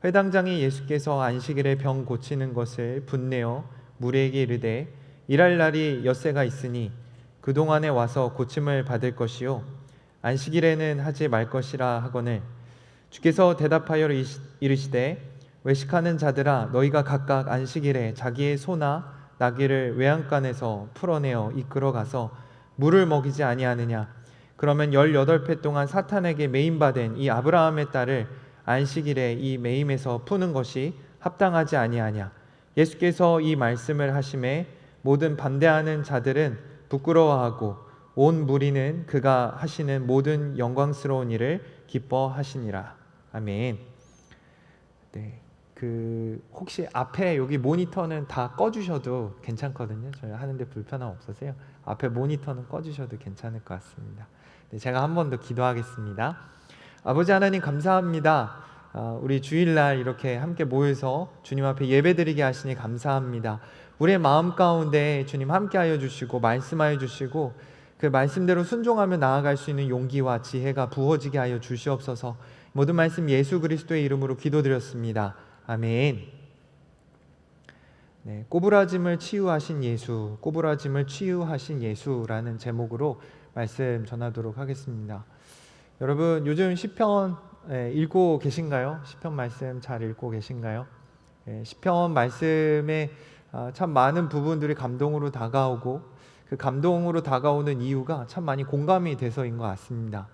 회당장이 예수께서 안식일에 병 고치는 것을 분내어 무리에게 이르되 일할 날이 엿새가 있으니 그동안에 와서 고침을 받을 것이요 안식일에는 하지 말 것이라 하거늘 주께서 대답하여 이르시되 외식하는 자들아 너희가 각각 안식일에 자기의 소나 나귀를 외양간에서 풀어내어 이끌어 가서 물을 먹이지 아니하느냐. 그러면 18배 동안 사탄에게 매임받은 이 아브라함의 딸을 안식일에 이 매임에서 푸는 것이 합당하지 아니하냐. 예수께서 이 말씀을 하심에 모든 반대하는 자들은 부끄러워하고 온 무리는 그가 하시는 모든 영광스러운 일을 기뻐하시니라. 아멘. 네, 혹시 앞에 여기 모니터는 다 꺼주셔도 괜찮거든요. 저희 하는데 불편함 없으세요? 앞에 모니터는 꺼주셔도 괜찮을 것 같습니다. 네, 제가 한 번 더 기도하겠습니다. 아버지 하나님 감사합니다. 우리 주일날 이렇게 함께 모여서 주님 앞에 예배드리게 하시니 감사합니다. 우리의 마음 가운데 주님 함께하여 주시고 말씀하여 주시고 그 말씀대로 순종하며 나아갈 수 있는 용기와 지혜가 부어지게 하여 주시옵소서. 모든 말씀 예수 그리스도의 이름으로 기도드렸습니다. 아멘. 네, 꼬부라짐을 치유하신 예수, 꼬부라짐을 치유하신 예수라는 제목으로 말씀 전하도록 하겠습니다. 여러분 요즘 시편 읽고 계신가요? 시편 말씀 잘 읽고 계신가요? 시편 말씀에 참 많은 부분들이 감동으로 다가오고 그 감동으로 다가오는 이유가 참 많이 공감이 돼서인 것 같습니다.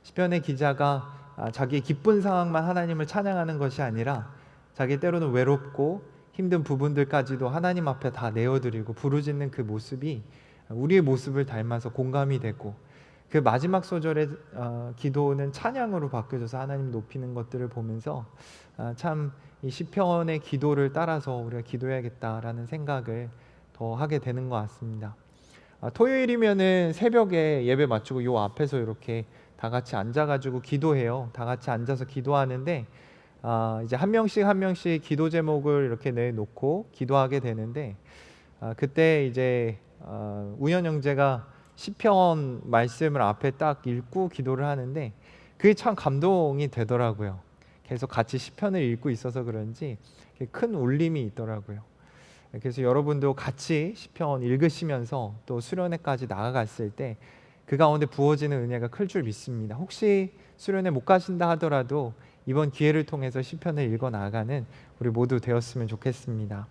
시편의 기자가 자기의 기쁜 상황만 하나님을 찬양하는 것이 아니라 자기 때로는 외롭고 힘든 부분들까지도 하나님 앞에 다 내어드리고 부르짖는 그 모습이 우리의 모습을 닮아서 공감이 되고 그 마지막 소절의 기도는 찬양으로 바뀌어져서 하나님 높이는 것들을 보면서 참 이 시편의 기도를 따라서 우리가 기도해야겠다라는 생각을 더 하게 되는 것 같습니다. 토요일이면은 새벽에 예배 마치고 요 앞에서 이렇게 다 같이 앉아가지고 기도해요. 다 같이 앉아서 기도하는데 이제 한 명씩 기도 제목을 이렇게 내놓고 기도하게 되는데 그때 이제 우연 형제가 시편 말씀을 앞에 딱 읽고 기도를 하는데 그게 참 감동이 되더라고요. 계속 같이 시편을 읽고 있어서 그런지 큰 울림이 있더라고요. 그래서 여러분도 같이 시편 읽으시면서 또 수련회까지 나아갔을 때 그 가운데 부어지는 은혜가 클 줄 믿습니다. 혹시 수련회 못 가신다 하더라도 이번 기회를 통해서 시편을 읽어 나가는 우리 모두 되었으면 좋겠습니다.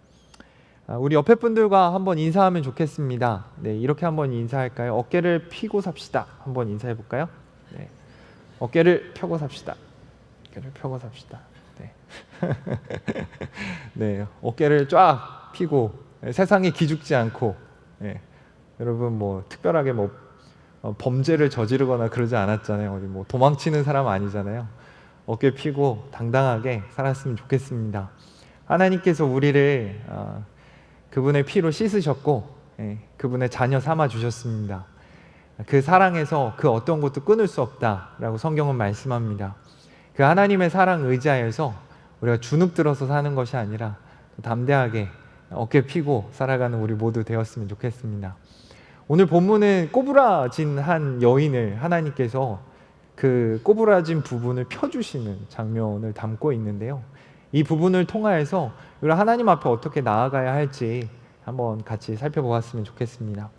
우리 옆에 분들과 한번 인사하면 좋겠습니다. 네, 이렇게 한번 인사할까요? 어깨를 펴고 삽시다. 한번 인사해 볼까요? 네, 어깨를 펴고 삽시다. 어깨를 펴고 삽시다. 네, 네, 어깨를 쫙 펴고 세상에 기죽지 않고. 네, 여러분 뭐 특별하게 뭐 범죄를 저지르거나 그러지 않았잖아요. 어디 뭐 도망치는 사람 아니잖아요. 어깨 펴고 당당하게 살았으면 좋겠습니다. 하나님께서 우리를 그분의 피로 씻으셨고 그분의 자녀 삼아 주셨습니다. 그 사랑에서 그 어떤 것도 끊을 수 없다라고 성경은 말씀합니다. 그 하나님의 사랑 의지하여서 우리가 주눅 들어서 사는 것이 아니라 담대하게 어깨 펴고 살아가는 우리 모두 되었으면 좋겠습니다. 오늘 본문은 꼬부라진 한 여인을 하나님께서 그 꼬부라진 부분을 펴주시는 장면을 담고 있는데요. 이 부분을 통하여서 우리 하나님 앞에 어떻게 나아가야 할지 한번 같이 살펴보았으면 좋겠습니다.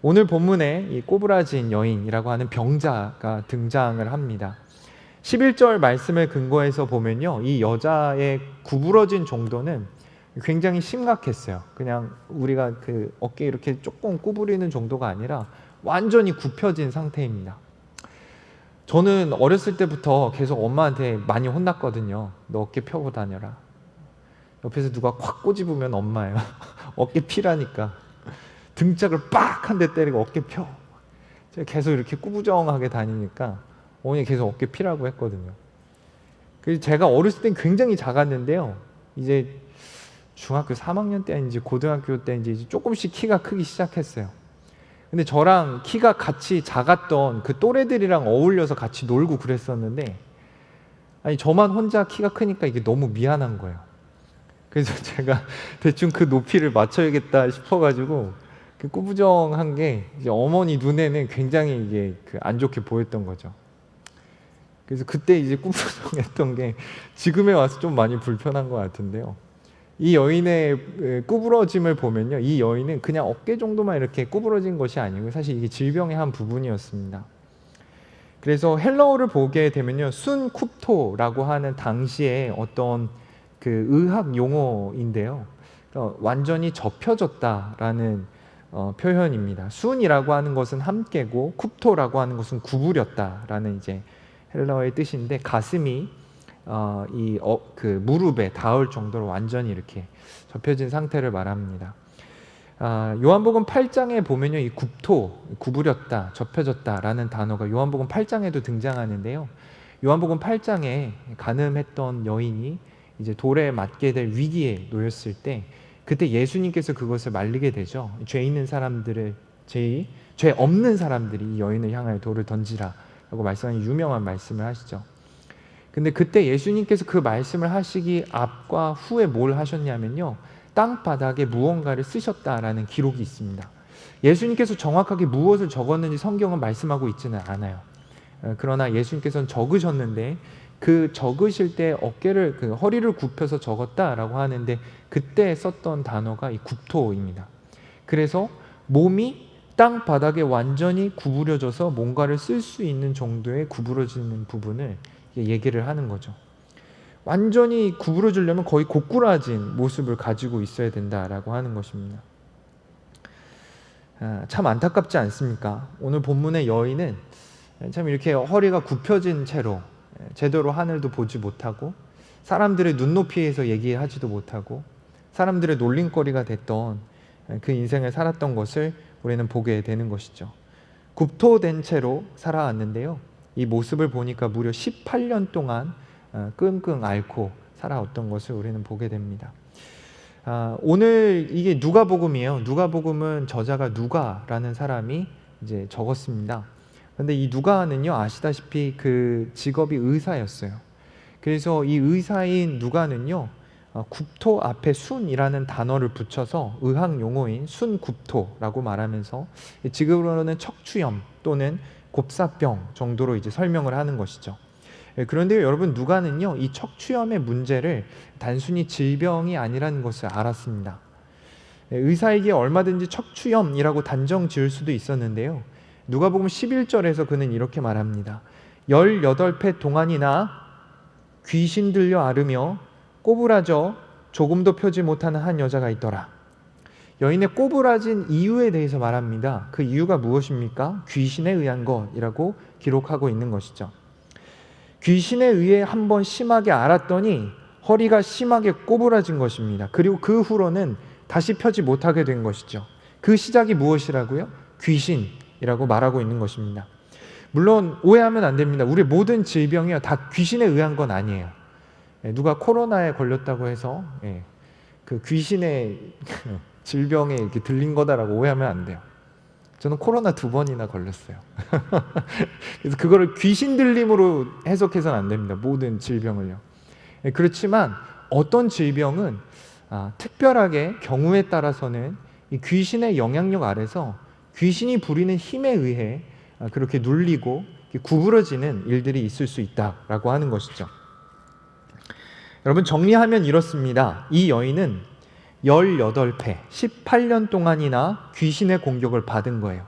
오늘 본문에 이 꼬부라진 여인이라고 하는 병자가 등장을 합니다. 11절 말씀을 근거해서 보면요, 이 여자의 구부러진 정도는 굉장히 심각했어요. 그냥 우리가 그 어깨 이렇게 조금 구부리는 정도가 아니라 완전히 굽혀진 상태입니다. 저는 어렸을 때부터 계속 엄마한테 많이 혼났거든요. 너 어깨 펴고 다녀라. 옆에서 누가 콱 꼬집으면 엄마예요. 어깨 피라니까. 등짝을 빡 한 대 때리고 어깨 펴. 제가 계속 이렇게 꾸부정하게 다니니까 어머니 계속 어깨 피라고 했거든요. 그래서 제가 어렸을 땐 굉장히 작았는데요. 이제 중학교 3학년 때인지 고등학교 때인지 이제 조금씩 키가 크기 시작했어요. 근데 저랑 키가 같이 작았던 그 또래들이랑 어울려서 같이 놀고 그랬었는데, 아니 저만 혼자 키가 크니까 이게 너무 미안한 거예요. 그래서 제가 대충 그 높이를 맞춰야겠다 싶어가지고 그 꾸부정한 게 이제 어머니 눈에는 굉장히 이게 안 좋게 보였던 거죠. 그래서 그때 이제 꾸부정했던 게 지금에 와서 좀 많이 불편한 것 같은데요. 이 여인의 구부러짐을 보면요, 이 여인은 그냥 어깨 정도만 이렇게 구부러진 것이 아니고 사실 이게 질병의 한 부분이었습니다. 그래서 헬라어를 보게 되면요, 순쿱토라고 하는 당시에 어떤 그 의학 용어인데요, 완전히 접혀졌다라는 표현입니다. 순이라고 하는 것은 함께고 쿱토라고 하는 것은 구부렸다라는 이제 헬라어의 뜻인데, 가슴이 그 무릎에 닿을 정도로 완전히 이렇게 접혀진 상태를 말합니다. 요한복음 8장에 보면요, 이 굽토, 구부렸다, 접혀졌다라는 단어가 요한복음 8장에도 등장하는데요. 요한복음 8장에 간음했던 여인이 이제 돌에 맞게 될 위기에 놓였을 때, 그때 예수님께서 그것을 말리게 되죠. 죄 있는 사람들을, 죄 없는 사람들이 이 여인을 향하여 돌을 던지라라고 말씀하는 유명한 말씀을 하시죠. 근데 그때 예수님께서 그 말씀을 하시기 앞과 후에 뭘 하셨냐면요, 땅바닥에 무언가를 쓰셨다라는 기록이 있습니다. 예수님께서 정확하게 무엇을 적었는지 성경은 말씀하고 있지는 않아요. 그러나 예수님께서는 적으셨는데, 그 적으실 때 어깨를, 허리를 굽혀서 적었다라고 하는데, 그때 썼던 단어가 이 굽토입니다. 그래서 몸이 땅바닥에 완전히 구부려져서 뭔가를 쓸 수 있는 정도의 구부러지는 부분을 얘기를 하는 거죠. 완전히 구부러지려면 거의 고꾸라진 모습을 가지고 있어야 된다라고 하는 것입니다. 참 안타깝지 않습니까? 오늘 본문의 여인은 참 이렇게 허리가 굽혀진 채로 제대로 하늘도 보지 못하고, 사람들의 눈높이에서 얘기하지도 못하고, 사람들의 놀림거리가 됐던 그 인생을 살았던 것을 우리는 보게 되는 것이죠. 굽토된 채로 살아왔는데요, 이 모습을 보니까 무려 18년 동안 끙끙 앓고 살아왔던 것을 우리는 보게 됩니다. 오늘 이게 누가복음이에요. 누가복음은 저자가 누가라는 사람이 이제 적었습니다. 그런데 이 누가는요, 아시다시피 그 직업이 의사였어요. 그래서 이 의사인 누가는요, 굽토 앞에 순이라는 단어를 붙여서 의학 용어인 순굽토라고 말하면서 지금으로는 척추염 또는 곱사병 정도로 이제 설명을 하는 것이죠. 그런데 여러분, 누가는요, 이 척추염의 문제를 단순히 질병이 아니라는 것을 알았습니다. 의사에게 얼마든지 척추염이라고 단정 지을 수도 있었는데요, 누가복음 11절에서 그는 이렇게 말합니다. 18회 동안이나 귀신 들려 앓으며 꼬부라져 조금도 펴지 못하는 한 여자가 있더라. 여인의 꼬부라진 이유에 대해서 말합니다. 그 이유가 무엇입니까? 귀신에 의한 것이라고 기록하고 있는 것이죠. 귀신에 의해 한번 심하게 앓았더니 허리가 심하게 꼬부라진 것입니다. 그리고 그 후로는 다시 펴지 못하게 된 것이죠. 그 시작이 무엇이라고요? 귀신이라고 말하고 있는 것입니다. 물론 오해하면 안 됩니다. 우리 모든 질병이요, 다 귀신에 의한 건 아니에요. 누가 코로나에 걸렸다고 해서 그 귀신의 질병에 이렇게 들린 거다라고 오해하면 안 돼요. 저는 코로나 2번이나 걸렸어요. 그래서 그거를 귀신 들림으로 해석해서는 안 됩니다. 모든 질병을요. 그렇지만 어떤 질병은 특별하게 경우에 따라서는 이 귀신의 영향력 아래서 귀신이 부리는 힘에 의해 그렇게 눌리고 구부러지는 일들이 있을 수 있다라고 하는 것이죠. 여러분, 정리하면 이렇습니다. 이 여인은 18회, 18년 동안이나 귀신의 공격을 받은 거예요.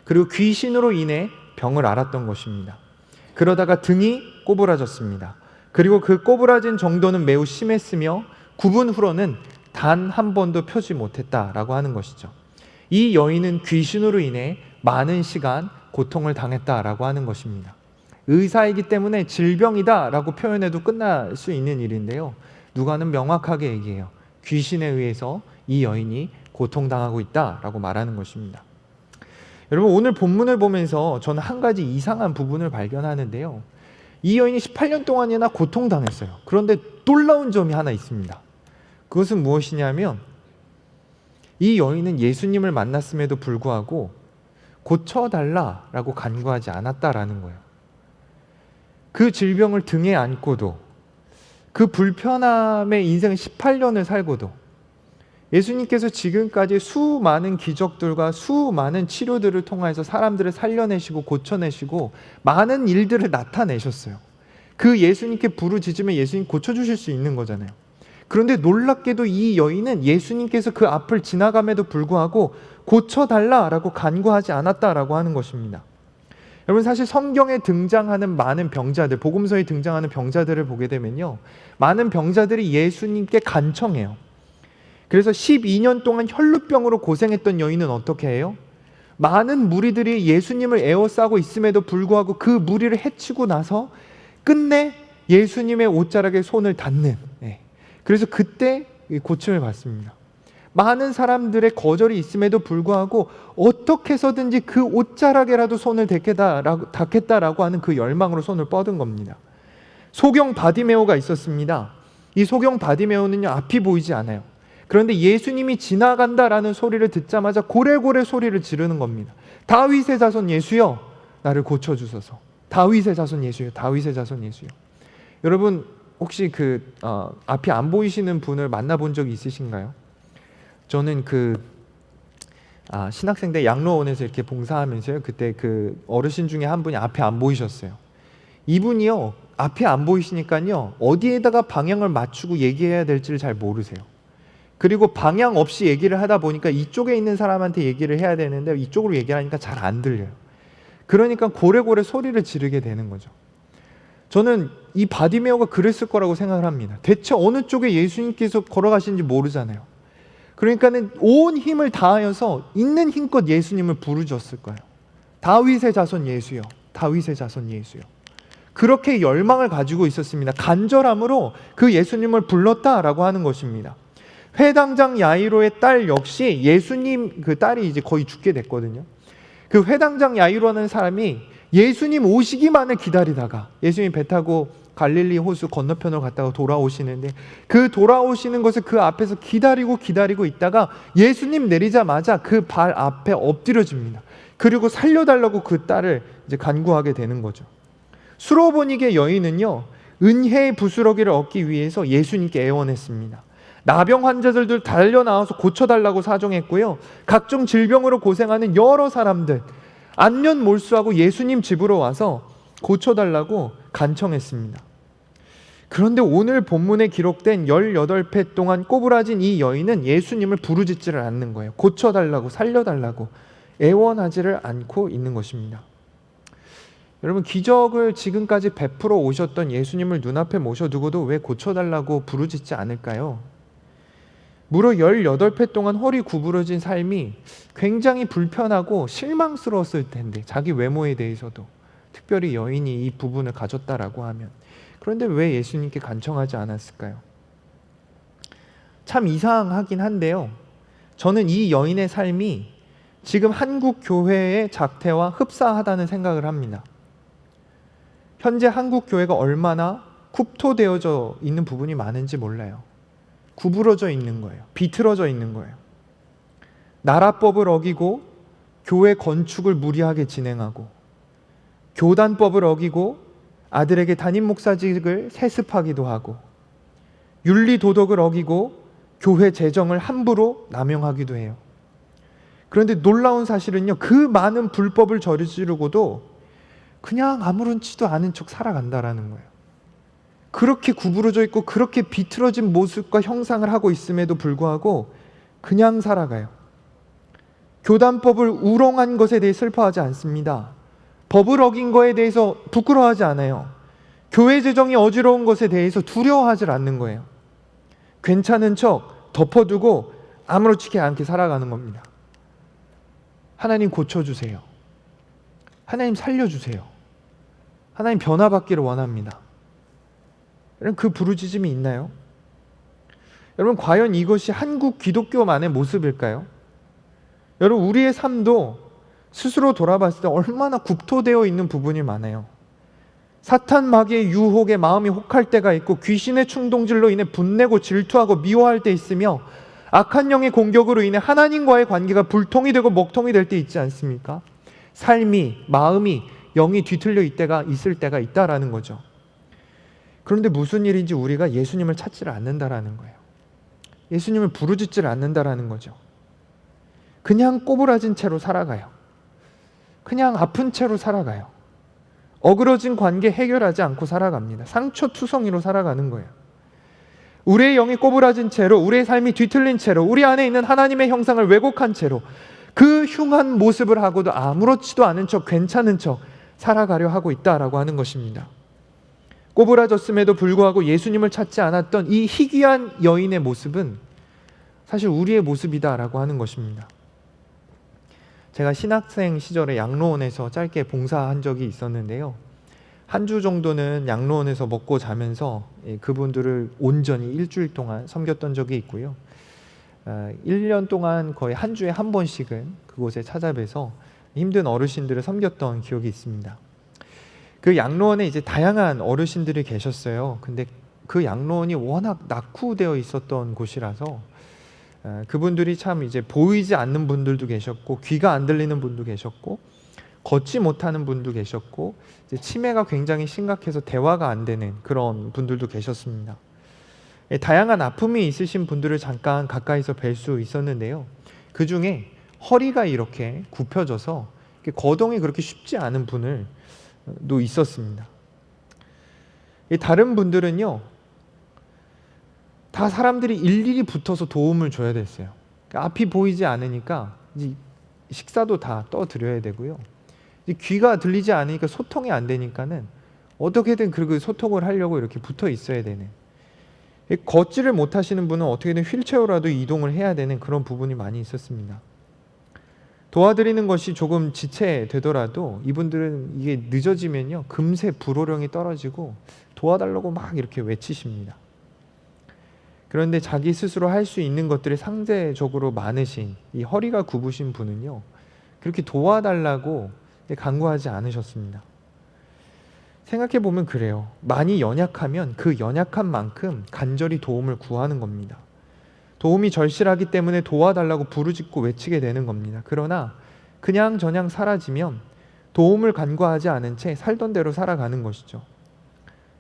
그리고 귀신으로 인해 병을 앓았던 것입니다. 그러다가 등이 꼬부라졌습니다. 그리고 그 꼬부라진 정도는 매우 심했으며 9분 후로는 단 한 번도 펴지 못했다라고 하는 것이죠. 이 여인은 귀신으로 인해 많은 시간 고통을 당했다라고 하는 것입니다. 의사이기 때문에 질병이다라고 표현해도 끝날 수 있는 일인데요. 누가는 명확하게 얘기해요. 귀신에 의해서 이 여인이 고통당하고 있다라고 말하는 것입니다. 여러분, 오늘 본문을 보면서 저는 한 가지 이상한 부분을 발견하는데요. 이 여인이 18년 동안이나 고통당했어요. 그런데 놀라운 점이 하나 있습니다. 그것은 무엇이냐면 이 여인은 예수님을 만났음에도 불구하고 고쳐달라라고 간구하지 않았다라는 거예요. 그 질병을 등에 안고도, 그 불편함의 인생 18년을 살고도 예수님께서 지금까지 수많은 기적들과 수많은 치료들을 통해서 사람들을 살려내시고 고쳐내시고 많은 일들을 나타내셨어요. 그 예수님께 부르짖으면 예수님 고쳐주실 수 있는 거잖아요. 그런데 놀랍게도 이 여인은 예수님께서 그 앞을 지나감에도 불구하고 고쳐달라라고 간구하지 않았다라고 하는 것입니다. 여러분, 사실 성경에 등장하는 많은 병자들, 복음서에 등장하는 병자들을 보게 되면요, 많은 병자들이 예수님께 간청해요. 그래서 12년 동안 혈루병으로 고생했던 여인은 어떻게 해요? 많은 무리들이 예수님을 에워싸고 있음에도 불구하고 그 무리를 해치고 나서 끝내 예수님의 옷자락에 손을 닿는, 그래서 그때 고침을 받습니다. 많은 사람들의 거절이 있음에도 불구하고 어떻게 해서든지 그 옷자락에라도 손을 닿겠다라고 하는 그 열망으로 손을 뻗은 겁니다. 소경 바디메오가 있었습니다. 이 소경 바디메오는요, 앞이 보이지 않아요. 그런데 예수님이 지나간다라는 소리를 듣자마자 고래고래 소리를 지르는 겁니다. 다윗의 자손 예수여, 나를 고쳐주소서. 다윗의 자손 예수여, 다윗의 자손 예수여. 여러분, 혹시 앞이 안 보이시는 분을 만나본 적이 있으신가요? 저는 신학생 때 양로원에서 이렇게 봉사하면서요, 그때 그 어르신 중에 한 분이 앞에 안 보이셨어요. 이분이요, 앞에 안 보이시니까요, 어디에다가 방향을 맞추고 얘기해야 될지를 잘 모르세요. 그리고 방향 없이 얘기를 하다 보니까 이쪽에 있는 사람한테 얘기를 해야 되는데 이쪽으로 얘기하니까 잘 안 들려요. 그러니까 고래고래 소리를 지르게 되는 거죠. 저는 이 바디메오가 그랬을 거라고 생각을 합니다. 대체 어느 쪽에 예수님께서 걸어가시는지 모르잖아요. 그러니까는 온 힘을 다하여서 있는 힘껏 예수님을 부르짖었을 거예요. 다윗의 자손 예수여, 다윗의 자손 예수여. 그렇게 열망을 가지고 있었습니다. 간절함으로 그 예수님을 불렀다라고 하는 것입니다. 회당장 야이로의 딸 역시 예수님, 그 딸이 이제 거의 죽게 됐거든요. 그 회당장 야이로라는 사람이 예수님 오시기만을 기다리다가 예수님 배 타고 갈릴리 호수 건너편으로 갔다가 돌아오시는데 그 돌아오시는 것을 그 앞에서 기다리고 있다가 예수님 내리자마자 그 발 앞에 엎드려집니다. 그리고 살려달라고 그 딸을 이제 간구하게 되는 거죠. 수로보니게 여인은요, 은혜의 부스러기를 얻기 위해서 예수님께 애원했습니다. 나병 환자들도 달려나와서 고쳐달라고 사정했고요, 각종 질병으로 고생하는 여러 사람들 안면몰수하고 예수님 집으로 와서 고쳐달라고 간청했습니다. 그런데 오늘 본문에 기록된 18회 동안 꼬부라진 이 여인은 예수님을 부르짖지를 않는 거예요. 고쳐달라고, 살려달라고 애원하지를 않고 있는 것입니다. 여러분, 기적을 지금까지 베풀어 오셨던 예수님을 눈앞에 모셔두고도 왜 고쳐달라고 부르짖지 않을까요? 무려 18회 동안 허리 구부러진 삶이 굉장히 불편하고 실망스러웠을 텐데, 자기 외모에 대해서도, 특별히 여인이 이 부분을 가졌다라고 하면. 그런데 왜 예수님께 간청하지 않았을까요? 참 이상하긴 한데요, 저는 이 여인의 삶이 지금 한국 교회의 작태와 흡사하다는 생각을 합니다. 현재 한국 교회가 얼마나 굽토되어져 있는 부분이 많은지 몰라요. 구부러져 있는 거예요. 비틀어져 있는 거예요. 나라법을 어기고 교회 건축을 무리하게 진행하고, 교단법을 어기고 아들에게 담임 목사직을 세습하기도 하고, 윤리 도덕을 어기고 교회 재정을 함부로 남용하기도 해요. 그런데 놀라운 사실은요, 그 많은 불법을 저지르고도 그냥 아무렇지도 않은 척 살아간다라는 거예요. 그렇게 구부러져 있고 그렇게 비틀어진 모습과 형상을 하고 있음에도 불구하고 그냥 살아가요. 교단법을 우롱한 것에 대해 슬퍼하지 않습니다. 법을 어긴 것에 대해서 부끄러워하지 않아요. 교회 재정이 어지러운 것에 대해서 두려워하지 않는 거예요. 괜찮은 척 덮어두고 아무렇지 않게 살아가는 겁니다. 하나님 고쳐주세요. 하나님 살려주세요. 하나님 변화받기를 원합니다. 여러분, 그 부르짖음이 있나요? 여러분, 과연 이것이 한국 기독교만의 모습일까요? 여러분, 우리의 삶도 스스로 돌아봤을 때 얼마나 굽토되어 있는 부분이 많아요. 사탄 마귀의 유혹에 마음이 혹할 때가 있고, 귀신의 충동질로 인해 분내고 질투하고 미워할 때 있으며, 악한 영의 공격으로 인해 하나님과의 관계가 불통이 되고 먹통이 될 때 있지 않습니까? 삶이, 마음이, 영이 뒤틀려 있을 때가 있다라는 거죠. 그런데 무슨 일인지 우리가 예수님을 찾지를 않는다라는 거예요. 예수님을 부르짖지를 않는다라는 거죠. 그냥 꼬부라진 채로 살아가요. 그냥 아픈 채로 살아가요. 어그러진 관계 해결하지 않고 살아갑니다. 상처투성이로 살아가는 거예요. 우리의 영이 꼬부라진 채로, 우리의 삶이 뒤틀린 채로, 우리 안에 있는 하나님의 형상을 왜곡한 채로 그 흉한 모습을 하고도 아무렇지도 않은 척, 괜찮은 척 살아가려 하고 있다라고 하는 것입니다. 꼬부라졌음에도 불구하고 예수님을 찾지 않았던 이 희귀한 여인의 모습은 사실 우리의 모습이다라고 하는 것입니다. 제가 신학생 시절에 양로원에서 짧게 봉사한 적이 있었는데요. 한 주 정도는 양로원에서 먹고 자면서 그분들을 온전히 일주일 동안 섬겼던 적이 있고요. 1년 동안 거의 한 주에 한 번씩은 그곳에 찾아뵈서 힘든 어르신들을 섬겼던 기억이 있습니다. 그 양로원에 이제 다양한 어르신들이 계셨어요. 근데 그 양로원이 워낙 낙후되어 있었던 곳이라서 그분들이 참 이제 보이지 않는 분들도 계셨고, 귀가 안 들리는 분도 계셨고, 걷지 못하는 분도 계셨고, 이제 치매가 굉장히 심각해서 대화가 안 되는 그런 분들도 계셨습니다. 다양한 아픔이 있으신 분들을 잠깐 가까이서 뵐 수 있었는데요. 그 중에 허리가 이렇게 굽혀져서 거동이 그렇게 쉽지 않은 분도 있었습니다. 다른 분들은요, 다 사람들이 일일이 붙어서 도움을 줘야 됐어요. 앞이 보이지 않으니까 이제 식사도 다 떠드려야 되고요. 귀가 들리지 않으니까 소통이 안 되니까는 어떻게든 그 소통을 하려고 이렇게 붙어 있어야 되는, 걷지를 못하시는 분은 어떻게든 휠체어라도 이동을 해야 되는 그런 부분이 많이 있었습니다. 도와드리는 것이 조금 지체되더라도 이분들은 이게 늦어지면요, 금세 불호령이 떨어지고 도와달라고 막 이렇게 외치십니다. 그런데 자기 스스로 할 수 있는 것들이 상대적으로 많으신 이 허리가 굽으신 분은요, 그렇게 도와달라고 간구하지 않으셨습니다. 생각해 보면 그래요. 많이 연약하면 그 연약한 만큼 간절히 도움을 구하는 겁니다. 도움이 절실하기 때문에 도와달라고 부르짖고 외치게 되는 겁니다. 그러나 그냥 저냥 사라지면 도움을 간구하지 않은 채 살던 대로 살아가는 것이죠.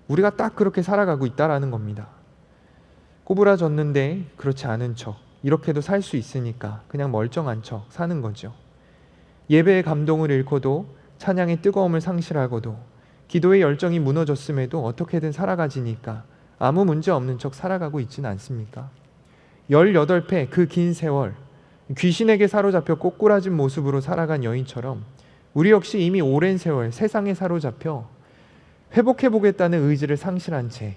우리가 딱 그렇게 살아가고 있다라는 겁니다. 꼬부라졌는데 그렇지 않은 척, 이렇게도 살 수 있으니까 그냥 멀쩡한 척 사는 거죠. 예배의 감동을 잃고도, 찬양의 뜨거움을 상실하고도, 기도의 열정이 무너졌음에도 어떻게든 살아가지니까 아무 문제 없는 척 살아가고 있지는 않습니까? 18회 그 긴 세월 귀신에게 사로잡혀 꼬꾸라진 모습으로 살아간 여인처럼 우리 역시 이미 오랜 세월 세상에 사로잡혀 회복해보겠다는 의지를 상실한 채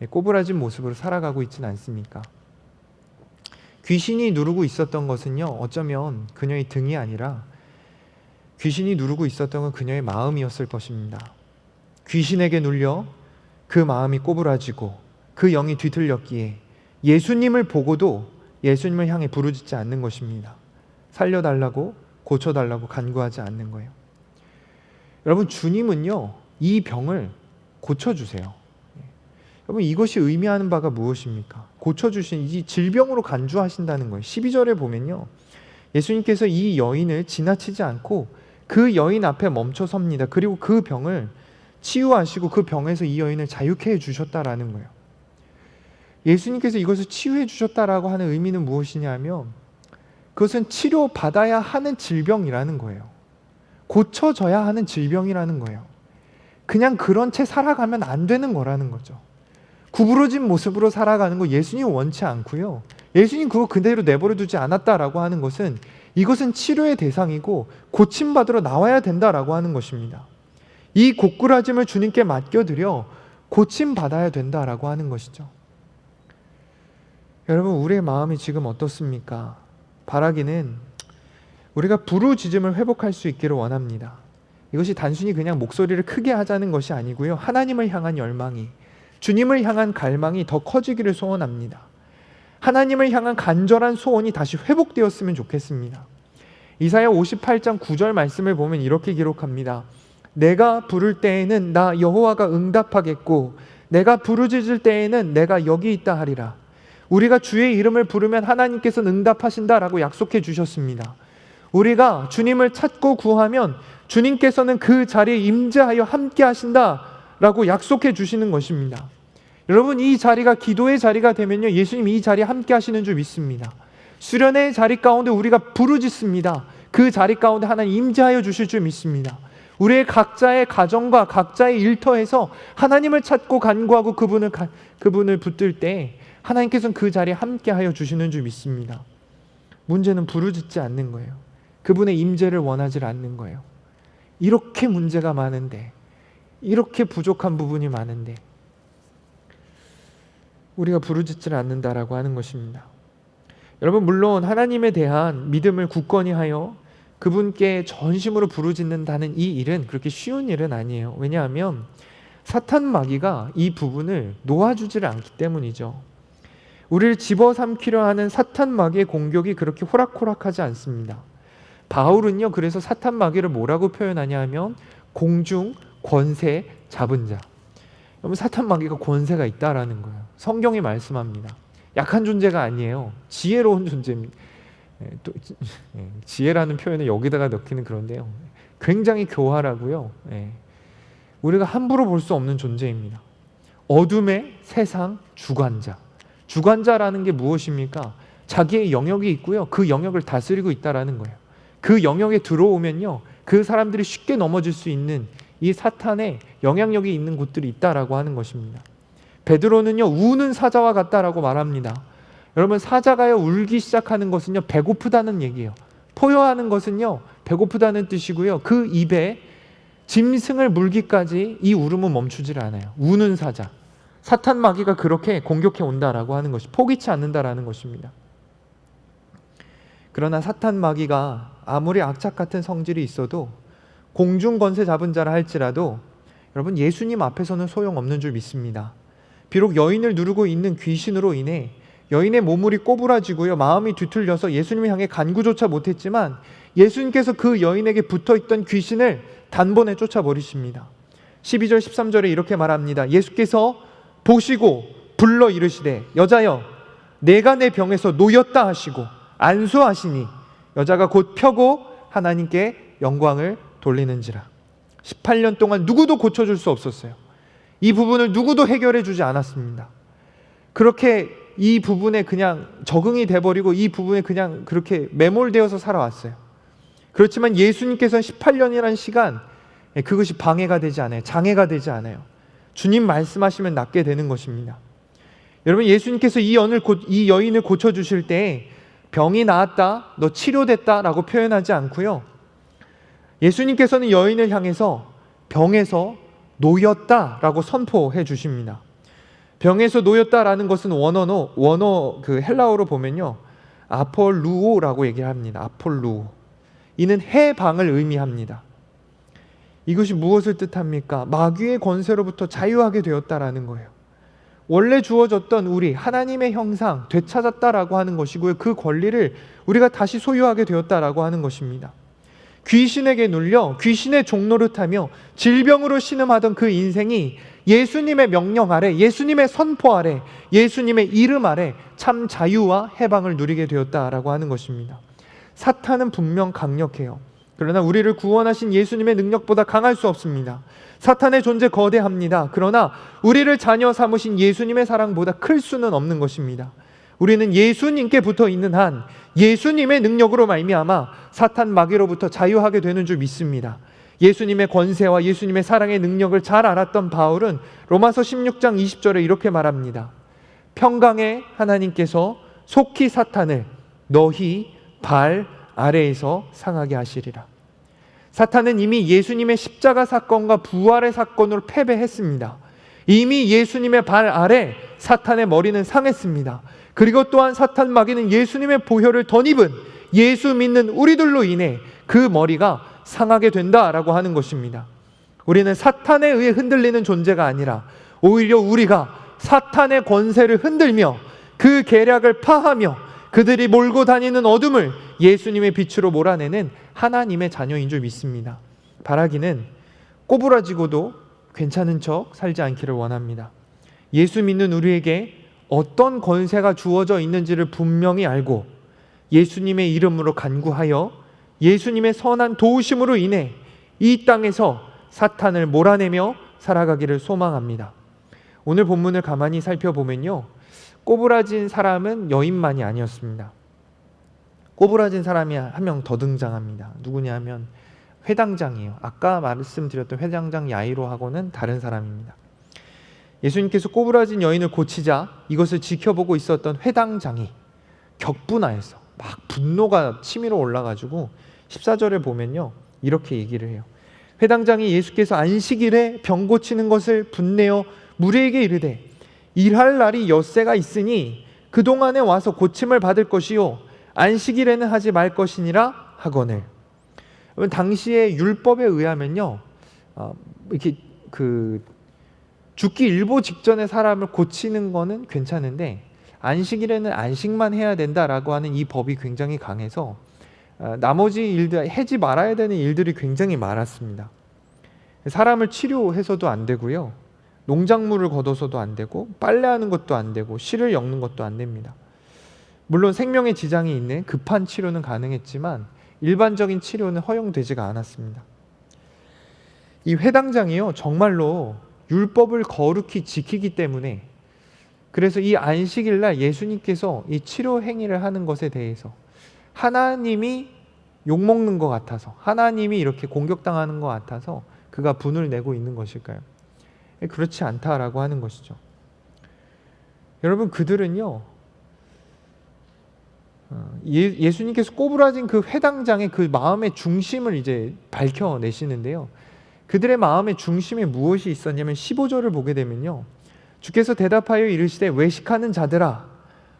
꼬부라진 모습으로 살아가고 있지는 않습니까? 귀신이 누르고 있었던 것은요, 어쩌면 그녀의 등이 아니라 귀신이 누르고 있었던 건 그녀의 마음이었을 것입니다. 귀신에게 눌려 그 마음이 꼬부라지고 그 영이 뒤틀렸기에 예수님을 보고도 예수님을 향해 부르짖지 않는 것입니다. 살려달라고, 고쳐달라고 간구하지 않는 거예요. 여러분, 주님은요, 이 병을 고쳐주세요. 여러분, 이것이 의미하는 바가 무엇입니까? 고쳐주신, 이 질병으로 간주하신다는 거예요. 12절에 보면요, 예수님께서 이 여인을 지나치지 않고 그 여인 앞에 멈춰 섭니다. 그리고 그 병을 치유하시고 그 병에서 이 여인을 자유케 해주셨다라는 거예요. 예수님께서 이것을 치유해 주셨다라고 하는 의미는 무엇이냐면, 그것은 치료받아야 하는 질병이라는 거예요. 고쳐져야 하는 질병이라는 거예요. 그냥 그런 채 살아가면 안 되는 거라는 거죠. 구부러진 모습으로 살아가는 거 예수님 원치 않고요. 예수님 그거 그대로 내버려 두지 않았다라고 하는 것은, 이것은 치료의 대상이고 고침받으러 나와야 된다라고 하는 것입니다. 이 고꾸라짐을 주님께 맡겨드려 고침받아야 된다라고 하는 것이죠. 여러분, 우리의 마음이 지금 어떻습니까? 바라기는 우리가 부르짖음을 회복할 수 있기를 원합니다. 이것이 단순히 그냥 목소리를 크게 하자는 것이 아니고요. 하나님을 향한 열망이, 주님을 향한 갈망이 더 커지기를 소원합니다. 하나님을 향한 간절한 소원이 다시 회복되었으면 좋겠습니다. 이사야 58장 9절 말씀을 보면 이렇게 기록합니다. 내가 부를 때에는 나 여호와가 응답하겠고 내가 부르짖을 때에는 내가 여기 있다 하리라. 우리가 주의 이름을 부르면 하나님께서는 응답하신다라고 약속해 주셨습니다. 우리가 주님을 찾고 구하면 주님께서는 그 자리에 임재하여 함께 하신다라고 약속해 주시는 것입니다. 여러분, 이 자리가 기도의 자리가 되면요, 예수님이 이 자리에 함께 하시는 줄 믿습니다. 수련의 자리 가운데 우리가 부르짖습니다. 그 자리 가운데 하나님 임재하여 주실 줄 믿습니다. 우리의 각자의 가정과 각자의 일터에서 하나님을 찾고 간구하고 그분을 붙들 때 하나님께서는 그 자리에 함께하여 주시는 줄 믿습니다. 문제는 부르짖지 않는 거예요. 그분의 임재를 원하지 않는 거예요. 이렇게 문제가 많은데, 이렇게 부족한 부분이 많은데 우리가 부르짖지를 않는다라고 하는 것입니다. 여러분, 물론 하나님에 대한 믿음을 굳건히 하여 그분께 전심으로 부르짖는다는 이 일은 그렇게 쉬운 일은 아니에요. 왜냐하면 사탄 마귀가 이 부분을 놓아주지를 않기 때문이죠. 우리를 집어삼키려 하는 사탄 마귀의 공격이 그렇게 호락호락하지 않습니다. 바울은요, 그래서 사탄 마귀를 뭐라고 표현하냐 하면 공중 권세 잡은 자. 여러분, 사탄 마귀가 권세가 있다라는 거예요. 성경이 말씀합니다. 약한 존재가 아니에요. 지혜로운 존재입니다. 또 지혜라는 표현을 여기다가 넣기는 그런데요, 굉장히 교활하고요, 우리가 함부로 볼 수 없는 존재입니다. 어둠의 세상 주관자. 주관자라는 게 무엇입니까? 자기의 영역이 있고요, 그 영역을 다스리고 있다라는 거예요. 그 영역에 들어오면요, 그 사람들이 쉽게 넘어질 수 있는 이 사탄의 영향력이 있는 곳들이 있다라고 하는 것입니다. 베드로는요, 우는 사자와 같다라고 말합니다. 여러분, 사자가요, 울기 시작하는 것은요, 배고프다는 얘기예요. 포효하는 것은요, 배고프다는 뜻이고요, 그 입에 짐승을 물기까지 이 울음은 멈추질 않아요. 우는 사자. 사탄 마귀가 그렇게 공격해 온다라고 하는 것이, 포기치 않는다라는 것입니다. 그러나 사탄 마귀가 아무리 악착 같은 성질이 있어도, 공중 권세 잡은 자라 할지라도 여러분, 예수님 앞에서는 소용없는 줄 믿습니다. 비록 여인을 누르고 있는 귀신으로 인해 여인의 몸물이 꼬부라지고요, 마음이 뒤틀려서 예수님을 향해 간구조차 못했지만 예수님께서 그 여인에게 붙어있던 귀신을 단번에 쫓아버리십니다. 12절 13절에 이렇게 말합니다. 예수께서 보시고 불러 이르시되 여자여 내가 내 병에서 놓였다 하시고 안수하시니 여자가 곧 펴고 하나님께 영광을 돌리는지라. 18년 동안 누구도 고쳐줄 수 없었어요. 이 부분을 누구도 해결해 주지 않았습니다. 그렇게 이 부분에 그냥 적응이 돼버리고 이 부분에 그냥 그렇게 매몰되어서 살아왔어요. 그렇지만 예수님께서는 18년이라는 시간, 그것이 방해가 되지 않아요. 장애가 되지 않아요. 주님 말씀하시면 낫게 되는 것입니다. 여러분, 예수님께서 이 여인을 고쳐주실 때 병이 나았다, 너 치료됐다 라고 표현하지 않고요, 예수님께서는 여인을 향해서 병에서 놓였다 라고 선포해 주십니다. 병에서 놓였다라는 것은 원어 그 헬라어로 보면요, 아폴루오라고 얘기를 합니다. 아폴루오. 이는 해방을 의미합니다. 이것이 무엇을 뜻합니까? 마귀의 권세로부터 자유하게 되었다라는 거예요. 원래 주어졌던 우리 하나님의 형상 되찾았다라고 하는 것이고요, 그 권리를 우리가 다시 소유하게 되었다라고 하는 것입니다. 귀신에게 눌려 귀신의 종노릇하며 질병으로 신음하던 그 인생이 예수님의 명령 아래, 예수님의 선포 아래, 예수님의 이름 아래 참 자유와 해방을 누리게 되었다라고 하는 것입니다. 사탄은 분명 강력해요. 그러나 우리를 구원하신 예수님의 능력보다 강할 수 없습니다. 사탄의 존재 거대합니다. 그러나 우리를 자녀 삼으신 예수님의 사랑보다 클 수는 없는 것입니다. 우리는 예수님께 붙어 있는 한 예수님의 능력으로 말미암아 사탄 마귀로부터 자유하게 되는 줄 믿습니다. 예수님의 권세와 예수님의 사랑의 능력을 잘 알았던 바울은 로마서 16장 20절에 이렇게 말합니다. 평강의 하나님께서 속히 사탄을 너희 발 아래에서 상하게 하시리라. 사탄은 이미 예수님의 십자가 사건과 부활의 사건으로 패배했습니다. 이미 예수님의 발 아래 사탄의 머리는 상했습니다. 그리고 또한 사탄 마귀는 예수님의 보혈을 덧입은 예수 믿는 우리들로 인해 그 머리가 상하게 된다라고 하는 것입니다. 우리는 사탄에 의해 흔들리는 존재가 아니라 오히려 우리가 사탄의 권세를 흔들며 그 계략을 파하며 그들이 몰고 다니는 어둠을 예수님의 빛으로 몰아내는 하나님의 자녀인 줄 믿습니다. 바라기는 꼬부라지고도 괜찮은 척 살지 않기를 원합니다. 예수 믿는 우리에게 어떤 권세가 주어져 있는지를 분명히 알고 예수님의 이름으로 간구하여 예수님의 선한 도우심으로 인해 이 땅에서 사탄을 몰아내며 살아가기를 소망합니다. 오늘 본문을 가만히 살펴보면요, 꼬부라진 사람은 여인만이 아니었습니다. 꼬부라진 사람이 한 명 더 등장합니다. 누구냐 하면 회당장이에요. 아까 말씀드렸던 회당장 야이로하고는 다른 사람입니다. 예수님께서 꼬부라진 여인을 고치자 이것을 지켜보고 있었던 회당장이 격분하여서 막 분노가 치밀어 올라가지고 14절에 보면요, 이렇게 얘기를 해요. 회당장이 예수께서 안식일에 병 고치는 것을 분내어 무리에게 이르되 일할 날이 엿새가 있으니 그동안에 와서 고침을 받을 것이요 안식일에는 하지 말 것이니라 하거늘. 당시의 율법에 의하면요, 이렇게 죽기 일보 직전에 사람을 고치는 거는 괜찮은데 안식일에는 안식만 해야 된다라고 하는 이 법이 굉장히 강해서 나머지 일들, 하지 말아야 되는 일들이 굉장히 많았습니다. 사람을 치료해서도 안 되고요, 농작물을 걷어서도 안 되고, 빨래하는 것도 안 되고, 실을 엮는 것도 안 됩니다. 물론 생명에 지장이 있는 급한 치료는 가능했지만 일반적인 치료는 허용되지가 않았습니다. 이 회당장이요, 정말로 율법을 거룩히 지키기 때문에, 그래서 이 안식일 날 예수님께서 이 치료 행위를 하는 것에 대해서 하나님이 욕먹는 것 같아서, 하나님이 이렇게 공격당하는 것 같아서 그가 분을 내고 있는 것일까요? 그렇지 않다라고 하는 것이죠. 여러분, 그들은요, 예수님께서 꼬부라진 그 회당장의 그 마음의 중심을 이제 밝혀내시는데요, 그들의 마음의 중심에 무엇이 있었냐면 15절을 보게 되면요, 주께서 대답하여 이르시되 외식하는 자들아,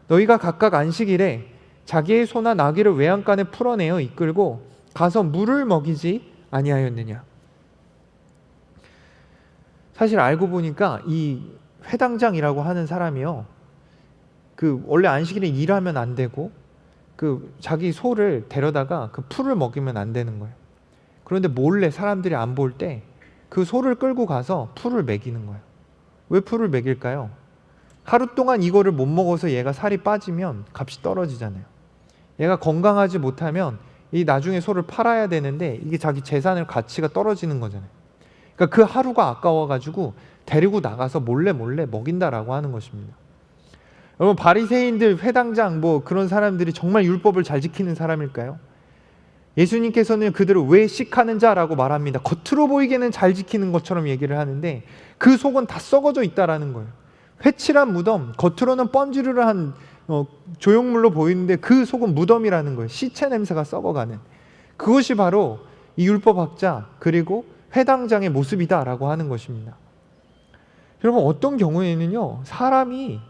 너희가 각각 안식일에 자기의 소나 나귀를 외양간에 풀어내어 이끌고 가서 물을 먹이지 아니하였느냐. 사실 알고 보니까 이 회당장이라고 하는 사람이요, 원래 안식일에 일하면 안 되고 자기 소를 데려다가 그 풀을 먹이면 안 되는 거예요. 그런데 몰래 사람들이 안 볼 때 그 소를 끌고 가서 풀을 먹이는 거예요. 왜 풀을 먹일까요? 하루 동안 이거를 못 먹어서 얘가 살이 빠지면 값이 떨어지잖아요. 얘가 건강하지 못하면 이 나중에 소를 팔아야 되는데 이게 자기 재산의 가치가 떨어지는 거잖아요. 그러니까 그 하루가 아까워가지고 데리고 나가서 몰래 먹인다라고 하는 것입니다. 여러분, 바리새인들, 회당장 그런 사람들이 정말 율법을 잘 지키는 사람일까요? 예수님께서는 그들을 외식하는 자라고 말합니다. 겉으로 보이기에는 잘 지키는 것처럼 얘기를 하는데 그 속은 다 썩어져 있다라는 거예요. 회칠한 무덤, 겉으로는 뻔지르르한 조형물로 보이는데 그 속은 무덤이라는 거예요. 시체 냄새가 썩어가는. 그것이 바로 이 율법학자 그리고 회당장의 모습이다라고 하는 것입니다. 여러분, 어떤 경우에는요, 사람이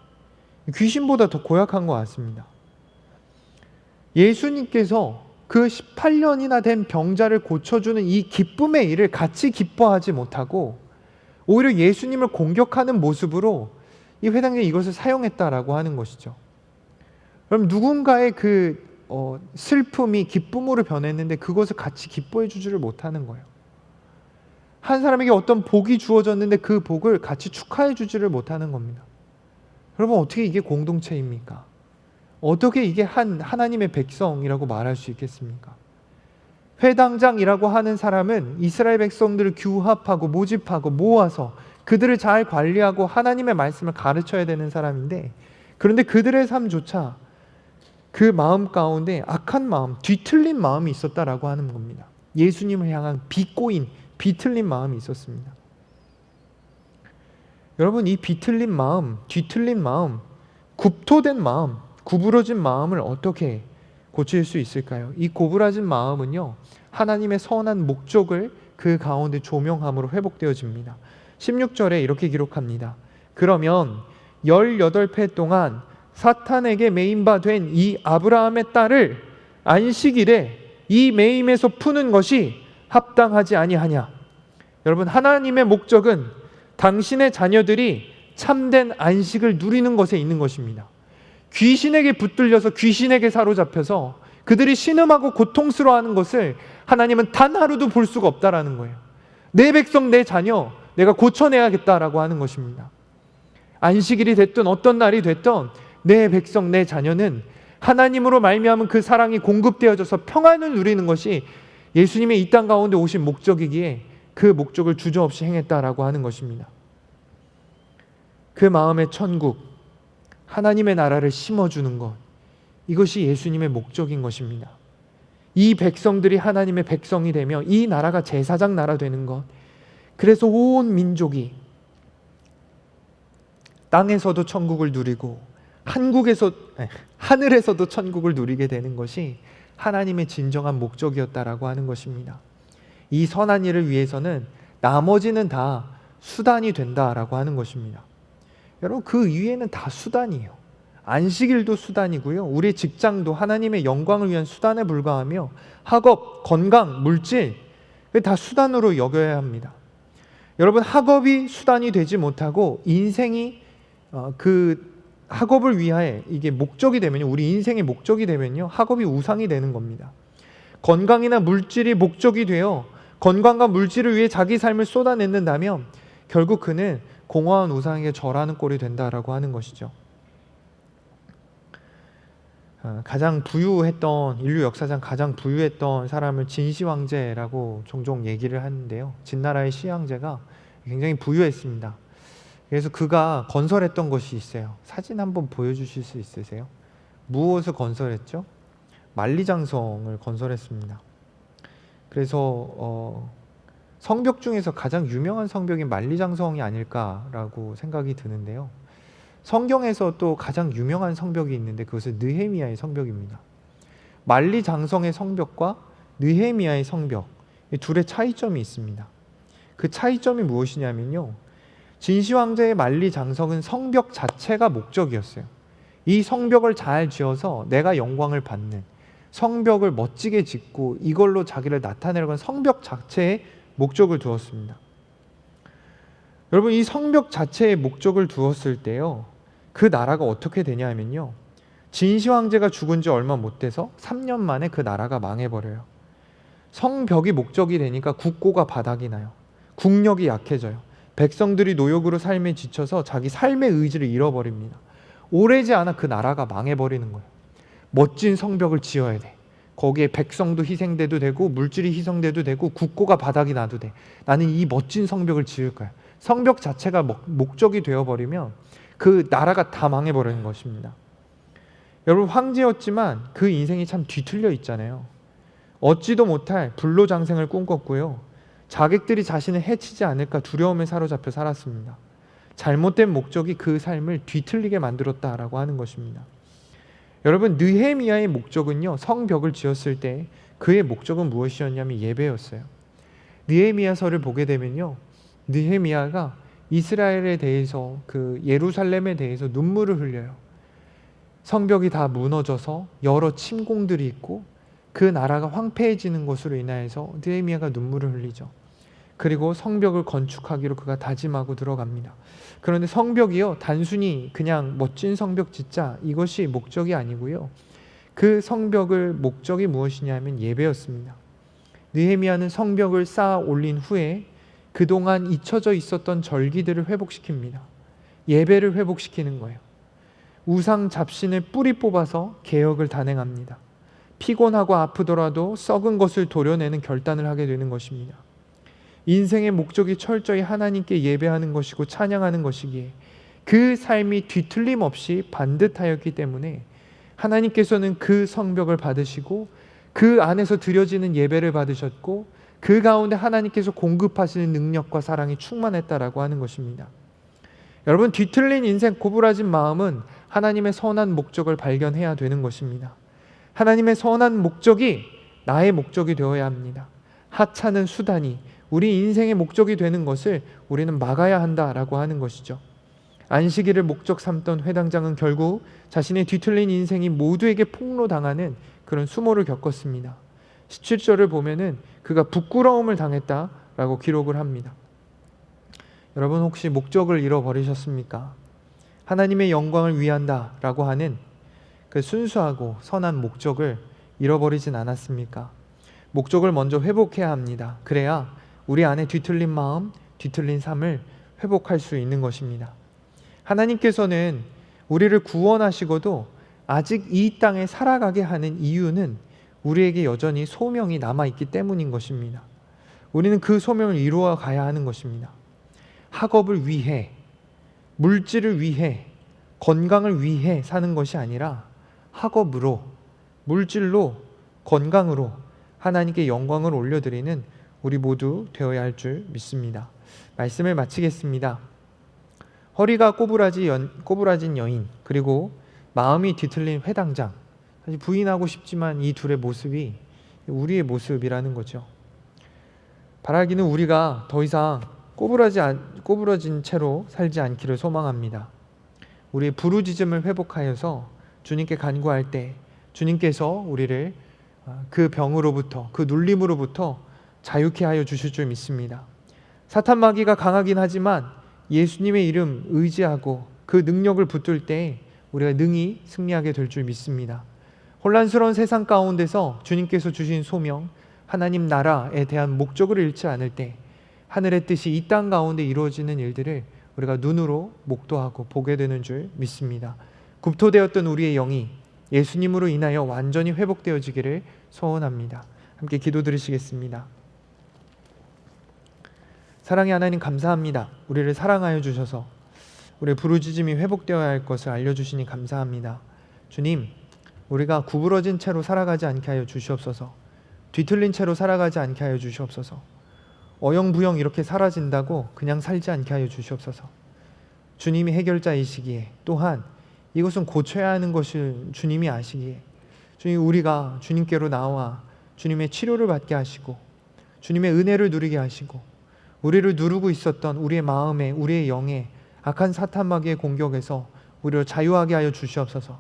귀신보다 더 고약한 것 같습니다. 예수님께서 그 18년이나 된 병자를 고쳐주는 이 기쁨의 일을 같이 기뻐하지 못하고 오히려 예수님을 공격하는 모습으로 이 회당장이 이것을 사용했다라고 하는 것이죠. 그럼 누군가의 슬픔이 기쁨으로 변했는데 그것을 같이 기뻐해 주지를 못하는 거예요. 한 사람에게 어떤 복이 주어졌는데 그 복을 같이 축하해 주지를 못하는 겁니다. 여러분, 어떻게 이게 공동체입니까? 어떻게 이게 하나님의 백성이라고 말할 수 있겠습니까? 회당장이라고 하는 사람은 이스라엘 백성들을 규합하고 모집하고 모아서 그들을 잘 관리하고 하나님의 말씀을 가르쳐야 되는 사람인데, 그런데 그들의 삶조차 그 마음 가운데 악한 마음, 뒤틀린 마음이 있었다라고 하는 겁니다. 예수님을 향한 비꼬인, 비틀린 마음이 있었습니다. 여러분, 이 비틀린 마음, 뒤틀린 마음, 굽토된 마음, 구부러진 마음을 어떻게 고칠 수 있을까요? 이 고부라진 마음은요, 하나님의 선한 목적을 그 가운데 조명함으로 회복되어집니다. 16절에 이렇게 기록합니다. 그러면 18회 동안 사탄에게 매인 바 된 이 아브라함의 딸을 안식일에 이 매임에서 푸는 것이 합당하지 아니하냐? 여러분, 하나님의 목적은 당신의 자녀들이 참된 안식을 누리는 것에 있는 것입니다. 귀신에게 붙들려서 귀신에게 사로잡혀서 그들이 신음하고 고통스러워하는 것을 하나님은 단 하루도 볼 수가 없다라는 거예요. 내 백성, 내 자녀, 내가 고쳐내야겠다라고 하는 것입니다. 안식일이 됐든 어떤 날이 됐든 내 백성, 내 자녀는 하나님으로 말미암은 그 사랑이 공급되어져서 평안을 누리는 것이 예수님의 이 땅 가운데 오신 목적이기에 그 목적을 주저없이 행했다라고 하는 것입니다. 그 마음의 천국, 하나님의 나라를 심어주는 것, 이것이 예수님의 목적인 것입니다. 이 백성들이 하나님의 백성이 되며 이 나라가 제사장 나라 되는 것, 그래서 온 민족이 땅에서도 천국을 누리고 하늘에서도 천국을 누리게 되는 것이 하나님의 진정한 목적이었다라고 하는 것입니다. 이 선한 일을 위해서는 나머지는 다 수단이 된다라고 하는 것입니다. 여러분, 그 위에는 다 수단이에요. 안식일도 수단이고요. 우리 직장도 하나님의 영광을 위한 수단에 불과하며 학업, 건강, 물질, 다 수단으로 여겨야 합니다. 여러분, 학업이 수단이 되지 못하고 인생이 그 학업을 위하여 이게 목적이 되면요, 우리 인생의 목적이 되면요, 학업이 우상이 되는 겁니다. 건강이나 물질이 목적이 되어 건강과 물질을 위해 자기 삶을 쏟아낸다면 결국 그는 공허한 우상에게 절하는 꼴이 된다라고 하는 것이죠. 가장 부유했던, 인류 역사상 가장 부유했던 사람을 진시황제라고 종종 얘기를 하는데요, 진나라의 시황제가 굉장히 부유했습니다. 그래서 그가 건설했던 것이 있어요. 사진 한번 보여주실 수 있으세요? 무엇을 건설했죠? 만리장성을 건설했습니다. 그래서 성벽 중에서 가장 유명한 성벽이 만리장성이 아닐까라고 생각이 드는데요, 성경에서 또 가장 유명한 성벽이 있는데 그것은 느헤미야의 성벽입니다. 만리장성의 성벽과 느헤미야의 성벽, 이 둘의 차이점이 있습니다. 그 차이점이 무엇이냐면요, 진시황제의 만리장성은 성벽 자체가 목적이었어요. 이 성벽을 잘 지어서 내가 영광을 받는, 성벽을 멋지게 짓고 이걸로 자기를 나타내려고 하는 성벽 자체에 목적을 두었습니다. 여러분, 이 성벽 자체에 목적을 두었을 때요, 그 나라가 어떻게 되냐면요, 진시황제가 죽은 지 얼마 못 돼서 3년 만에 그 나라가 망해버려요. 성벽이 목적이 되니까 국고가 바닥이 나요. 국력이 약해져요. 백성들이 노역으로 삶에 지쳐서 자기 삶의 의지를 잃어버립니다. 오래지 않아 그 나라가 망해버리는 거예요. 멋진 성벽을 지어야 돼. 거기에 백성도 희생돼도 되고 물질이 희생돼도 되고 국고가 바닥이 나도 돼. 나는 이 멋진 성벽을 지을 거야. 성벽 자체가 목적이 되어버리면 그 나라가 다 망해버리는 것입니다. 여러분, 황제였지만 그 인생이 참 뒤틀려 있잖아요. 얻지도 못할 불로장생을 꿈꿨고요, 자객들이 자신을 해치지 않을까 두려움에 사로잡혀 살았습니다. 잘못된 목적이 그 삶을 뒤틀리게 만들었다라고 하는 것입니다. 여러분, 느헤미야의 목적은요, 성벽을 지었을 때 그의 목적은 무엇이었냐면 예배였어요. 느헤미야서를 보게 되면요, 느헤미야가 이스라엘에 대해서, 그 예루살렘에 대해서 눈물을 흘려요. 성벽이 다 무너져서 여러 침공들이 있고 그 나라가 황폐해지는 것으로 인하여서 느헤미야가 눈물을 흘리죠. 그리고 성벽을 건축하기로 그가 다짐하고 들어갑니다. 그런데 성벽이요, 단순히 그냥 멋진 성벽 짓자, 이것이 목적이 아니고요, 그 성벽을 목적이 무엇이냐면 예배였습니다. 느헤미야는 성벽을 쌓아 올린 후에 그동안 잊혀져 있었던 절기들을 회복시킵니다. 예배를 회복시키는 거예요. 우상 잡신을 뿌리 뽑아서 개혁을 단행합니다. 피곤하고 아프더라도 썩은 것을 도려내는 결단을 하게 되는 것입니다. 인생의 목적이 철저히 하나님께 예배하는 것이고 찬양하는 것이기에 그 삶이 뒤틀림 없이 반듯하였기 때문에 하나님께서는 그 성벽을 받으시고 그 안에서 드려지는 예배를 받으셨고 그 가운데 하나님께서 공급하시는 능력과 사랑이 충만했다라고 하는 것입니다. 여러분, 뒤틀린 인생, 고부라진 마음은 하나님의 선한 목적을 발견해야 되는 것입니다. 하나님의 선한 목적이 나의 목적이 되어야 합니다. 하찮은 수단이 우리 인생의 목적이 되는 것을 우리는 막아야 한다라고 하는 것이죠. 안식일을 목적 삼던 회당장은 결국 자신의 뒤틀린 인생이 모두에게 폭로당하는 그런 수모를 겪었습니다. 17절을 보면은 그가 부끄러움을 당했다라고 기록을 합니다. 여러분 혹시 목적을 잃어버리셨습니까? 하나님의 영광을 위한다라고 하는 그 순수하고 선한 목적을 잃어버리진 않았습니까? 목적을 먼저 회복해야 합니다. 그래야 우리 안에 뒤틀린 마음, 뒤틀린 삶을 회복할 수 있는 것입니다. 하나님께서는 우리를 구원하시고도 아직 이 땅에 살아가게 하는 이유는 우리에게 여전히 소명이 남아있기 때문인 것입니다. 우리는 그 소명을 이루어 가야 하는 것입니다. 학업을 위해, 물질을 위해, 건강을 위해 사는 것이 아니라 학업으로, 물질로, 건강으로 하나님께 영광을 올려드리는 우리 모두 되어야 할 줄 믿습니다. 말씀을 마치겠습니다. 허리가 꼬부라진 여인, 그리고 마음이 뒤틀린 회당장. 사실 부인하고 싶지만 이 둘의 모습이 우리의 모습이라는 거죠. 바라기는 우리가 더 이상 꼬부러진 채로 살지 않기를 소망합니다. 우리의 부르짖음을 회복하여서 주님께 간구할 때 주님께서 우리를 그 병으로부터, 그 눌림으로부터 자유케 하여 주실 줄 믿습니다. 사탄 마귀가 강하긴 하지만 예수님의 이름 의지하고 그 능력을 붙들 때 우리가 능히 승리하게 될 줄 믿습니다. 혼란스러운 세상 가운데서 주님께서 주신 소명, 하나님 나라에 대한 목적을 잃지 않을 때 하늘의 뜻이 이 땅 가운데 이루어지는 일들을 우리가 눈으로 목도하고 보게 되는 줄 믿습니다. 굽토되었던 우리의 영이 예수님으로 인하여 완전히 회복되어지기를 소원합니다. 함께 기도드리시겠습니다. 사랑의 하나님 감사합니다. 우리를 사랑하여 주셔서 우리의 부르짖음이 회복되어야 할 것을 알려주시니 감사합니다. 주님, 우리가 구부러진 채로 살아가지 않게 하여 주시옵소서. 뒤틀린 채로 살아가지 않게 하여 주시옵소서. 어영부영 이렇게 사라진다고 그냥 살지 않게 하여 주시옵소서. 주님이 해결자이시기에, 또한 이것은 고쳐야 하는 것을 주님이 아시기에, 주님, 우리가 주님께로 나와 주님의 치료를 받게 하시고 주님의 은혜를 누리게 하시고 우리를 누르고 있었던 우리의 마음에, 우리의 영에 악한 사탄 마귀의 공격에서 우리를 자유하게 하여 주시옵소서.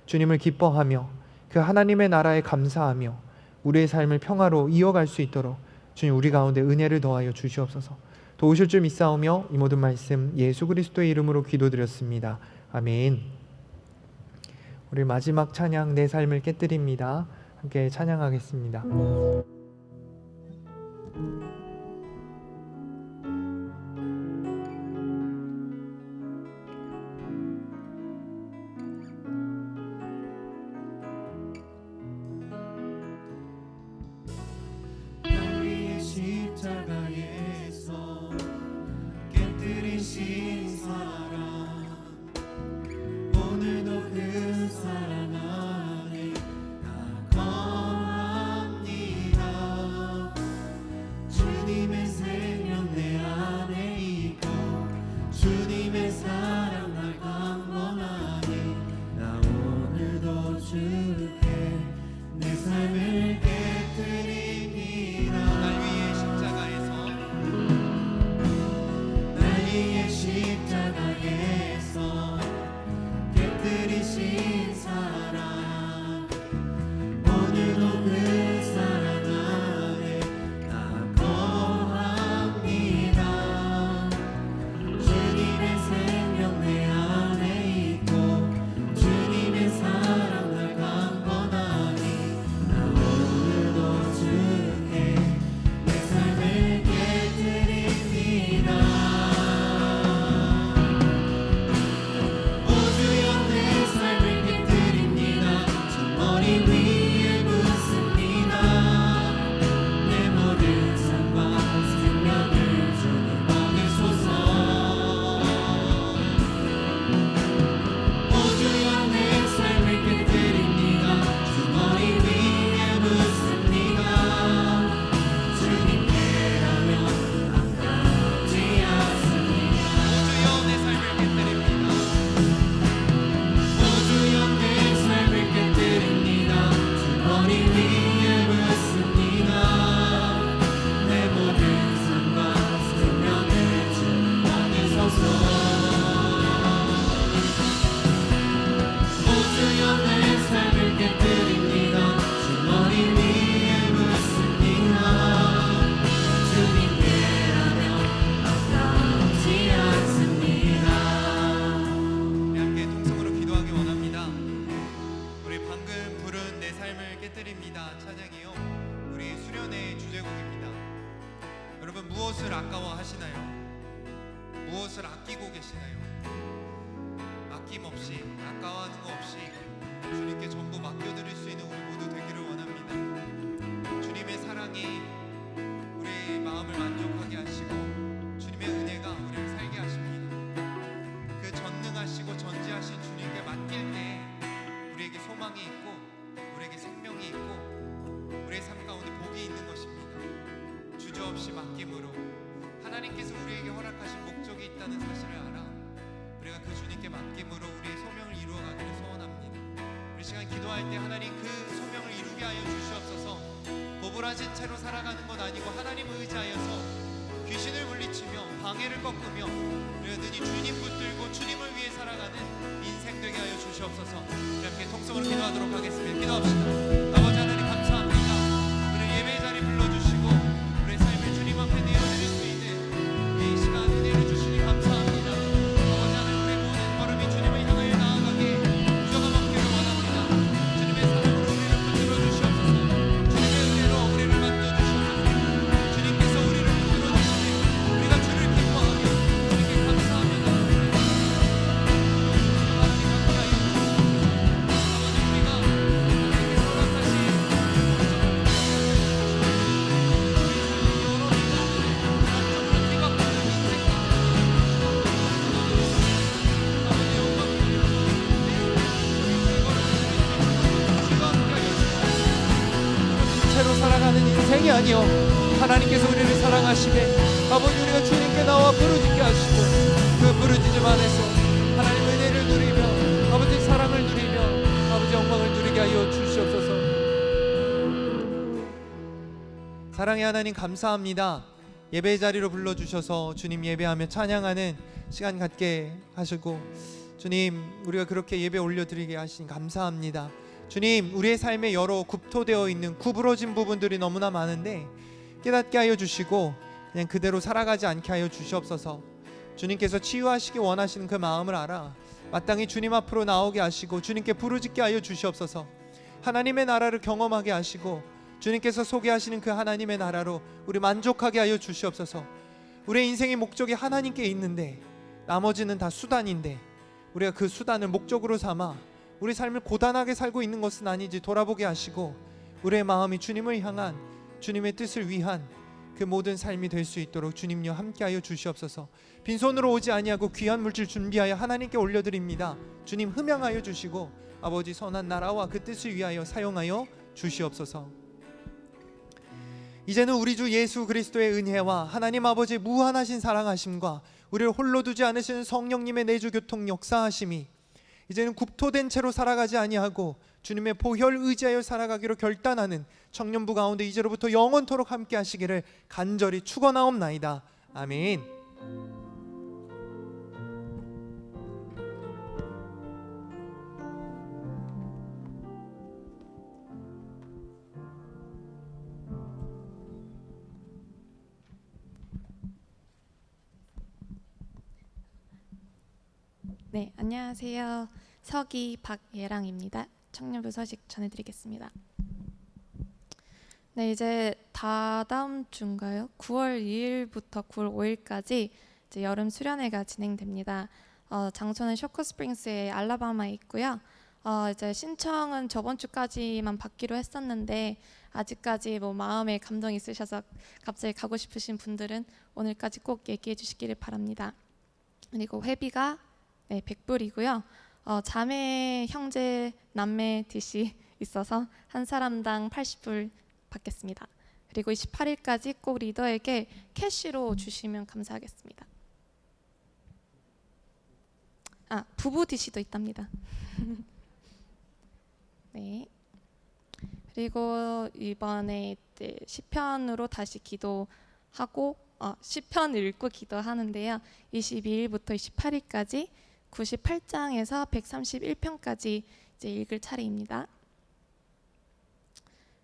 주님을 기뻐하며 그 하나님의 나라에 감사하며 우리의 삶을 평화로 이어갈 수 있도록 주님 우리 가운데 은혜를 더하여 주시옵소서. 도우실 줄 믿사오며 이 모든 말씀 예수 그리스도의 이름으로 기도드렸습니다. 아멘. 우리 마지막 찬양 내 삶을 깨뜨립니다. 함께 찬양하겠습니다. 위의 십자가에서 깨뜨리신 사랑, 오늘도 그 사랑 안에 나 거합니다. 제목입니다. 여러분, 무엇을 아까워하시나요? 무엇을 아끼고 계시나요? 아낌없이, 아까워하는 거 없이 주님께 전부 맡겨드릴 수 있는 우리 모두 되기를 원합니다. 주님의 사랑이 우리의 마음을 만족하게 하시고 주님의 은혜가 우리를 살게 하십니다. 그 전능하시고 전지하신 주님께 맡길 때 우리에게 소망이 있고 우리에게 생명이 있고 우리의 삶 가운데 복이 있는 것입니다. 주저없이 맡김으로 하나님께서 우리에게 허락하신 목적이 있다는 사실을 알아 우리가 그 주님께 맡김으로 우리의 소명을 이루어가기를 소원합니다. 우리 시간 기도할 때 하나님 그 소명을 이루게 하여 주시옵소서. 보부라진 채로 살아가는 것 아니고 하나님을 의지하여서 귀신을 물리치며 방해를 꺾으며 우리가 능히 주님 붙들고 주님을 위해 살아가는 인생 되게 하여 주시옵소서. 우리 함께 통성으로 기도하도록 하겠습니다. 기도합시다. 아버지 하나님 감사합니다. 우리 예배 자리 불러주시고 우리의 삶을 주님 앞에 내어드릴 수 있는 이 시간 은혜를 주시니 감사합니다. 아버지 하나님 우리의 모든 걸음이 주님을 향하여 나아가게 무조건 먹기를 원합니다. 주님의 사랑으로 우리를 붙들어 주시옵소서. 주님의 은혜로 우리를 만져 주시옵소서. 주님께서 우리를 붙들어 주시니 우리가 주를 기뻐하며 주님께 감사하며 나아갑니다. 하나님 함께하여 주시옵소서. 아버지 우리가 하나님께서 허락하신 채로 살아가는 인생이 아니요 하나님께서 우리를 사랑하시매 아버지 우리가 주님께 나와 부르짖게 하시고 그 부르짖음 안에서 하나님의 은혜를 누리며 아버지 사랑을 누리며 아버지 영광을 누리게 하여 주시옵소서. 사랑의 하나님 감사합니다. 예배의 자리로 불러주셔서 주님 예배하며 찬양하는 시간 갖게 하시고 주님 우리가 그렇게 예배 올려드리게 하시니 감사합니다. 주님 우리의 삶에 여러 굽토되어 있는 구부러진 부분들이 너무나 많은데 깨닫게 하여 주시고 그냥 그대로 살아가지 않게 하여 주시옵소서. 주님께서 치유하시기 원하시는 그 마음을 알아 마땅히 주님 앞으로 나오게 하시고 주님께 부르짖게 하여 주시옵소서. 하나님의 나라를 경험하게 하시고 주님께서 소개하시는 그 하나님의 나라로 우리 만족하게 하여 주시옵소서. 우리의 인생의 목적이 하나님께 있는데 나머지는 다 수단인데 우리가 그 수단을 목적으로 삼아 우리 삶을 고단하게 살고 있는 것은 아닌지 돌아보게 하시고 우리의 마음이 주님을 향한 주님의 뜻을 위한 그 모든 삶이 될 수 있도록 주님여 함께하여 주시옵소서. 빈손으로 오지 아니하고 귀한 물질 준비하여 하나님께 올려드립니다. 주님 흠양하여 주시고 아버지 선한 나라와 그 뜻을 위하여 사용하여 주시옵소서. 이제는 우리 주 예수 그리스도의 은혜와 하나님 아버지의 무한하신 사랑하심과 우리를 홀로 두지 않으시는 성령님의 내주 교통 역사하심이 이제는 굽토된 채로 살아가지 아니하고 주님의 보혈 의지하여 살아가기로 결단하는 청년부 가운데 이제로부터 영원토록 함께 하시기를 간절히 축원하옵나이다. 아멘. 네, 안녕하세요. 서기 박예랑입니다. 청년부 소식 전해드리겠습니다. 네, 이제 다다음 주인가요? 9월 2일부터 9월 5일까지 이제 여름 수련회가 진행됩니다. 장소는 쇼커스프링스의 알라바마에 있고요. 이제 신청은 저번 주까지만 받기로 했었는데 아직까지 뭐 마음에 감동이 있으셔서 갑자기 가고 싶으신 분들은 오늘까지 꼭 얘기해 주시기를 바랍니다. 그리고 회비가 100불이고요. 자매, 형제, 남매 DC 있어서 한 사람당 80불 받겠습니다. 그리고 28일까지 꼭 리더에게 캐시로 주시면 감사하겠습니다. 부부 DC도 있답니다. 네. 그리고 이번에 이제 시편으로 다시 기도하고 시편 읽고 기도하는데요. 22일부터 28일까지 98장에서 131편까지 이제 읽을 차례입니다.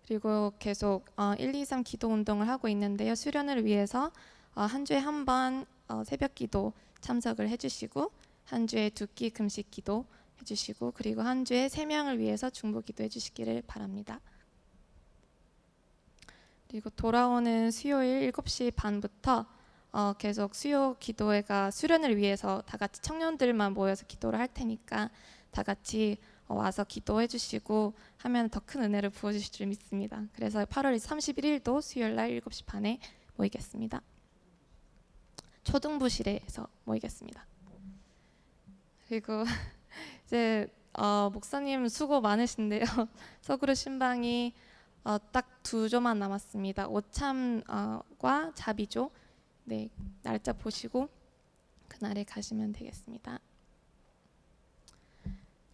그리고 계속 1, 2, 3 기도 운동을 하고 있는데요. 수련을 위해서 한 주에 한 번 새벽 기도 참석을 해주시고 한 주에 2끼 금식 기도 해주시고 그리고 한 주에 3명을 위해서 중보 기도 해주시기를 바랍니다. 그리고 돌아오는 수요일 7시 반부터 계속 수요 기도회가 수련을 위해서 다 같이 청년들만 모여서 기도를 할 테니까 다 같이 와서 기도해 주시고 하면 더 큰 은혜를 부어 주실 줄 믿습니다. 그래서 8월 31일도 수요일 날 7시 반에 모이겠습니다. 초등부실에서 모이겠습니다. 그리고 이제 목사님 수고 많으신데요. 서구르 신방이 딱 2조만 남았습니다. 오참과 자비조. 네, 날짜 보시고 그날에 가시면 되겠습니다.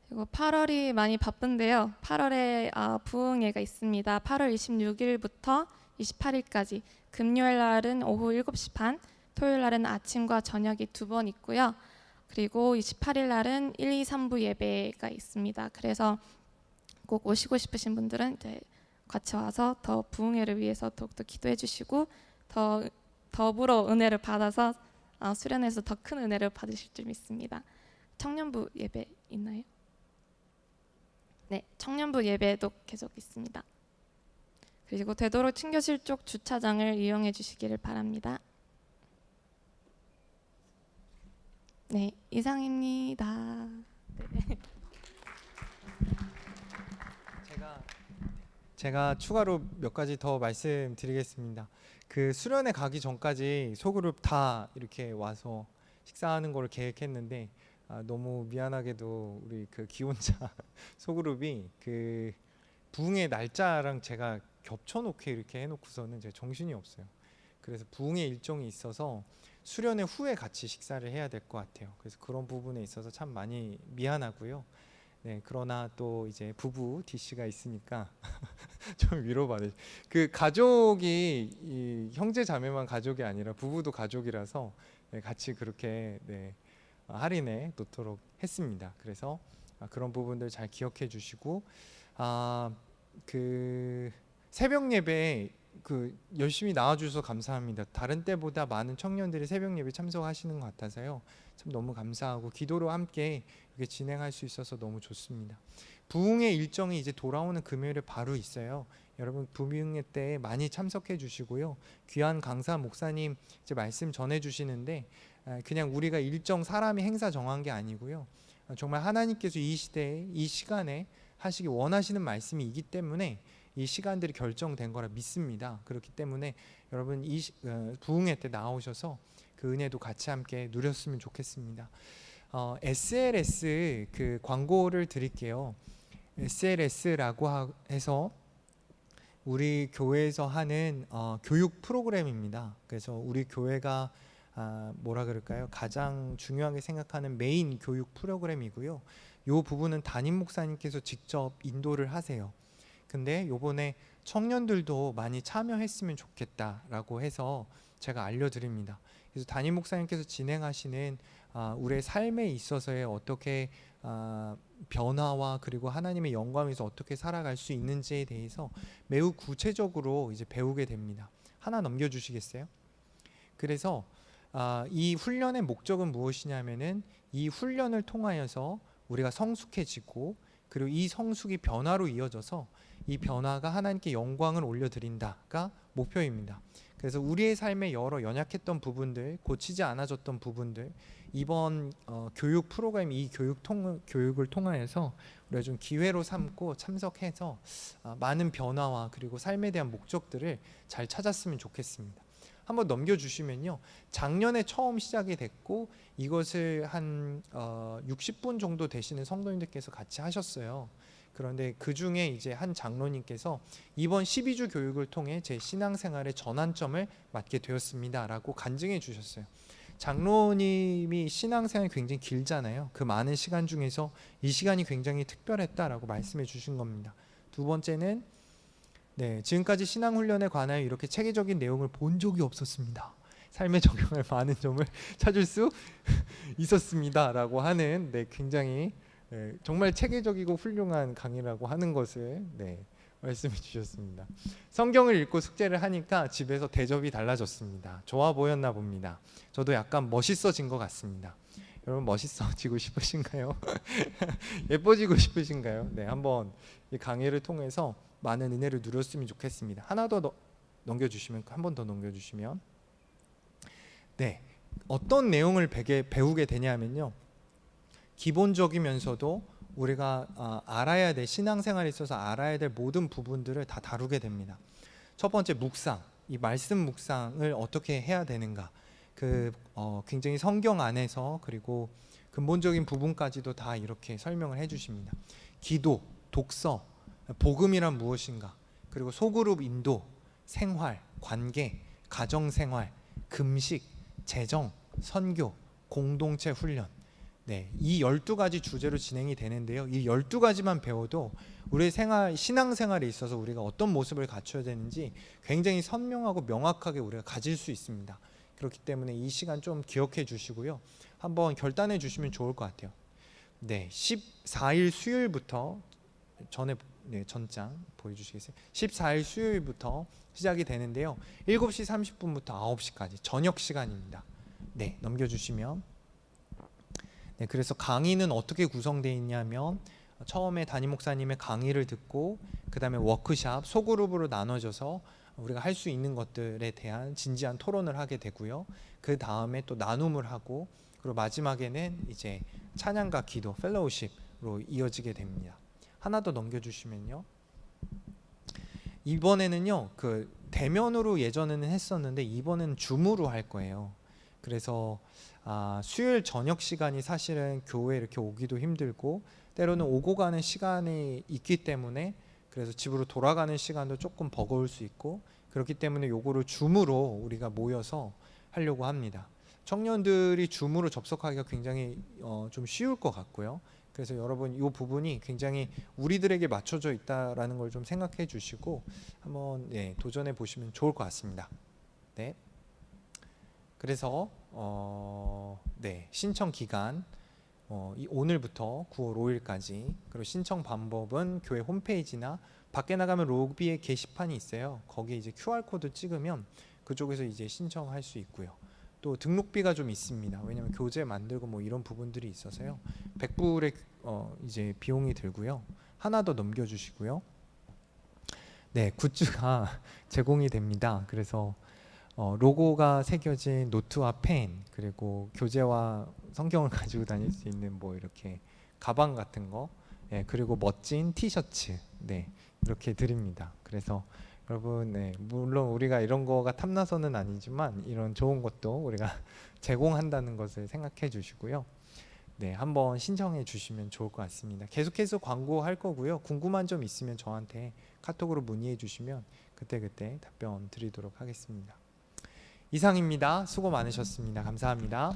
그리고 8월이 많이 바쁜데요. 8월에 부흥회가 있습니다. 8월 26일부터 28일까지 금요일 날은 오후 7시 반, 토요일 날은 아침과 저녁이 2번 있고요. 그리고 28일 날은 1, 2, 3부 예배가 있습니다. 그래서 꼭 오시고 싶으신 분들은 이제 같이 와서 더 부흥회를 위해서 더욱더 기도해 주시고 더불어 은혜를 받아서 수련에서 더 큰 은혜를 받으실 줄 믿습니다. 청년부 예배 있나요? 네, 청년부 예배도 계속 있습니다. 그리고 되도록 친교실 쪽 주차장을 이용해 주시기를 바랍니다. 네, 이상입니다. 네. 제가 추가로 몇 가지 더 말씀드리겠습니다. 그 수련회 가기 전까지 소그룹 다 이렇게 와서 식사하는 걸 계획했는데 너무 미안하게도 우리 그 기혼자 소그룹이 그 부흥의 날짜랑 제가 겹쳐놓게 이렇게 해놓고서는 제가 정신이 없어요. 그래서 부흥의 일정이 있어서 수련회 후에 같이 식사를 해야 될 것 같아요. 그래서 그런 부분에 있어서 참 많이 미안하고요. 네, 그러나 또 이제 부부 DC가 있으니까 좀 위로받을. 그 가족이 이 형제 자매만 가족이 아니라 부부도 가족이라서 네, 같이 그렇게 네, 할인해 놓도록 했습니다. 그래서 그런 부분들 잘 기억해 주시고 그 새벽 예배 그 열심히 나와주셔서 감사합니다. 다른 때보다 많은 청년들이 새벽 예배 참석하시는 것 같아서요. 참 너무 감사하고 기도로 함께 이렇게 진행할 수 있어서 너무 좋습니다. 부흥의 일정이 이제 돌아오는 금요일에 바로 있어요. 여러분 부흥회 때 많이 참석해 주시고요. 귀한 강사 목사님 이제 말씀 전해 주시는데 그냥 우리가 일정 사람이 행사 정한 게 아니고요. 정말 하나님께서 이 시대에 이 시간에 하시기 원하시는 말씀이기 때문에 이 시간들이 결정된 거라 믿습니다. 그렇기 때문에 여러분 이 부흥회 때 나오셔서 그 은혜도 같이 함께 누렸으면 좋겠습니다. SLS 그 광고를 드릴게요. SLS라고 해서 우리 교회에서 하는 교육 프로그램입니다. 그래서 우리 교회가 뭐라 그럴까요? 가장 중요하게 생각하는 메인 교육 프로그램이고요. 이 부분은 담임 목사님께서 직접 인도를 하세요. 근데 요번에 청년들도 많이 참여했으면 좋겠다라고 해서 제가 알려드립니다. 그래서 담임 목사님께서 진행하시는 우리의 삶에 있어서의 어떻게 변화와 그리고 하나님의 영광에서 어떻게 살아갈 수 있는지에 대해서 매우 구체적으로 이제 배우게 됩니다. 하나 넘겨주시겠어요? 그래서 이 훈련의 목적은 무엇이냐면은 이 훈련을 통하여서 우리가 성숙해지고 그리고 이 성숙이 변화로 이어져서 이 변화가 하나님께 영광을 올려드린다가 목표입니다. 그래서 우리의 삶에 여러 연약했던 부분들, 고치지 않아졌던 부분들 이번 교육 프로그램 이 교육을 통하여서 우리가 좀 기회로 삼고 참석해서 많은 변화와 그리고 삶에 대한 목적들을 잘 찾았으면 좋겠습니다. 한번 넘겨주시면요. 작년에 처음 시작이 됐고 이것을 한 60분 정도 되시는 성도님들께서 같이 하셨어요. 그런데 그 중에 이제 한 장로님께서 이번 12주 교육을 통해 제 신앙생활의 전환점을 맞게 되었습니다라고 간증해 주셨어요. 장로님이 신앙생활이 굉장히 길잖아요. 그 많은 시간 중에서 이 시간이 굉장히 특별했다라고 말씀해 주신 겁니다. 두 번째는 지금까지 신앙훈련에 관하여 이렇게 체계적인 내용을 본 적이 없었습니다. 삶에 적용할 많은 점을 찾을 수 있었습니다라고 하는 굉장히 정말 체계적이고 훌륭한 강의라고 하는 것을 말씀해 주셨습니다. 성경을 읽고 숙제를 하니까 집에서 대접이 달라졌습니다. 좋아 보였나 봅니다. 저도 약간 멋있어진 것 같습니다. 여러분 멋있어지고 싶으신가요? 예뻐지고 싶으신가요? 한번 이 강의를 통해서 많은 은혜를 누렸으면 좋겠습니다. 하나 더 넘겨주시면, 한 번 더 넘겨주시면, 네, 어떤 내용을 배우게 되냐면요, 기본적이면서도 우리가 알아야 될, 신앙생활에 있어서 알아야 될 모든 부분들을 다 다루게 됩니다. 첫 번째, 묵상, 이 말씀 묵상을 어떻게 해야 되는가, 굉장히 성경 안에서 그리고 근본적인 부분까지도 다 이렇게 설명을 해주십니다. 기도, 독서, 복음이란 무엇인가, 그리고 소그룹 인도, 생활, 관계, 가정생활, 금식, 재정, 선교, 공동체 훈련, 네, 이 12가지 주제로 진행이 되는데요. 이 12가지만 배워도 우리의 신앙생활에 있어서 우리가 어떤 모습을 갖춰야 되는지 굉장히 선명하고 명확하게 우리가 가질 수 있습니다. 그렇기 때문에 이 시간 좀 기억해 주시고요. 한번 결단해 주시면 좋을 것 같아요. 네, 14일 수요일부터 전장 보여주시겠어요? 14일 수요일부터 시작이 되는데요. 7시 30분부터 9시까지 저녁 시간입니다. 네, 넘겨주시면, 네, 그래서 강의는 어떻게 구성되어 있냐면 처음에 담임 목사님의 강의를 듣고 그 다음에 워크샵, 소그룹으로 나눠져서 우리가 할 수 있는 것들에 대한 진지한 토론을 하게 되고요. 그 다음에 또 나눔을 하고, 그리고 마지막에는 이제 찬양과 기도, 펠로우십으로 이어지게 됩니다. 하나 더 넘겨주시면요. 이번에는요, 대면으로 예전에는 했었는데 이번에는 줌으로 할 거예요. 그래서 수요일 저녁 시간이 사실은 교회 이렇게 오기도 힘들고 때로는 오고 가는 시간이 있기 때문에, 그래서 집으로 돌아가는 시간도 조금 버거울 수 있고, 그렇기 때문에 요거를 줌으로 우리가 모여서 하려고 합니다. 청년들이 줌으로 접속하기가 굉장히 좀 쉬울 것 같고요. 그래서 여러분 이 부분이 굉장히 우리들에게 맞춰져 있다라는 걸 좀 생각해 주시고 한번 도전해 보시면 좋을 것 같습니다. 네. 그래서 신청 기간 오늘부터 9월 5일까지, 그리고 신청 방법은 교회 홈페이지나 밖에 나가면 로비에 게시판이 있어요. 거기에 이제 QR 코드 찍으면 그쪽에서 이제 신청할 수 있고요. 또 등록비가 좀 있습니다. 왜냐하면 교재 만들고 뭐 이런 부분들이 있어서요. 100불의 이제 비용이 들고요. 하나 더 넘겨주시고요. 네, 굿즈가 제공이 됩니다. 그래서 로고가 새겨진 노트와 펜, 그리고 교재와 성경을 가지고 다닐 수 있는 뭐 이렇게 가방 같은 거, 그리고 멋진 티셔츠, 이렇게 드립니다. 그래서 여러분, 물론 우리가 이런 거가 탐나서는 아니지만 이런 좋은 것도 우리가 제공한다는 것을 생각해 주시고요. 한번 신청해 주시면 좋을 것 같습니다. 계속해서 광고할 거고요. 궁금한 점 있으면 저한테 카톡으로 문의해 주시면 그때그때 답변 드리도록 하겠습니다. 이상입니다. 수고 많으셨습니다. 감사합니다.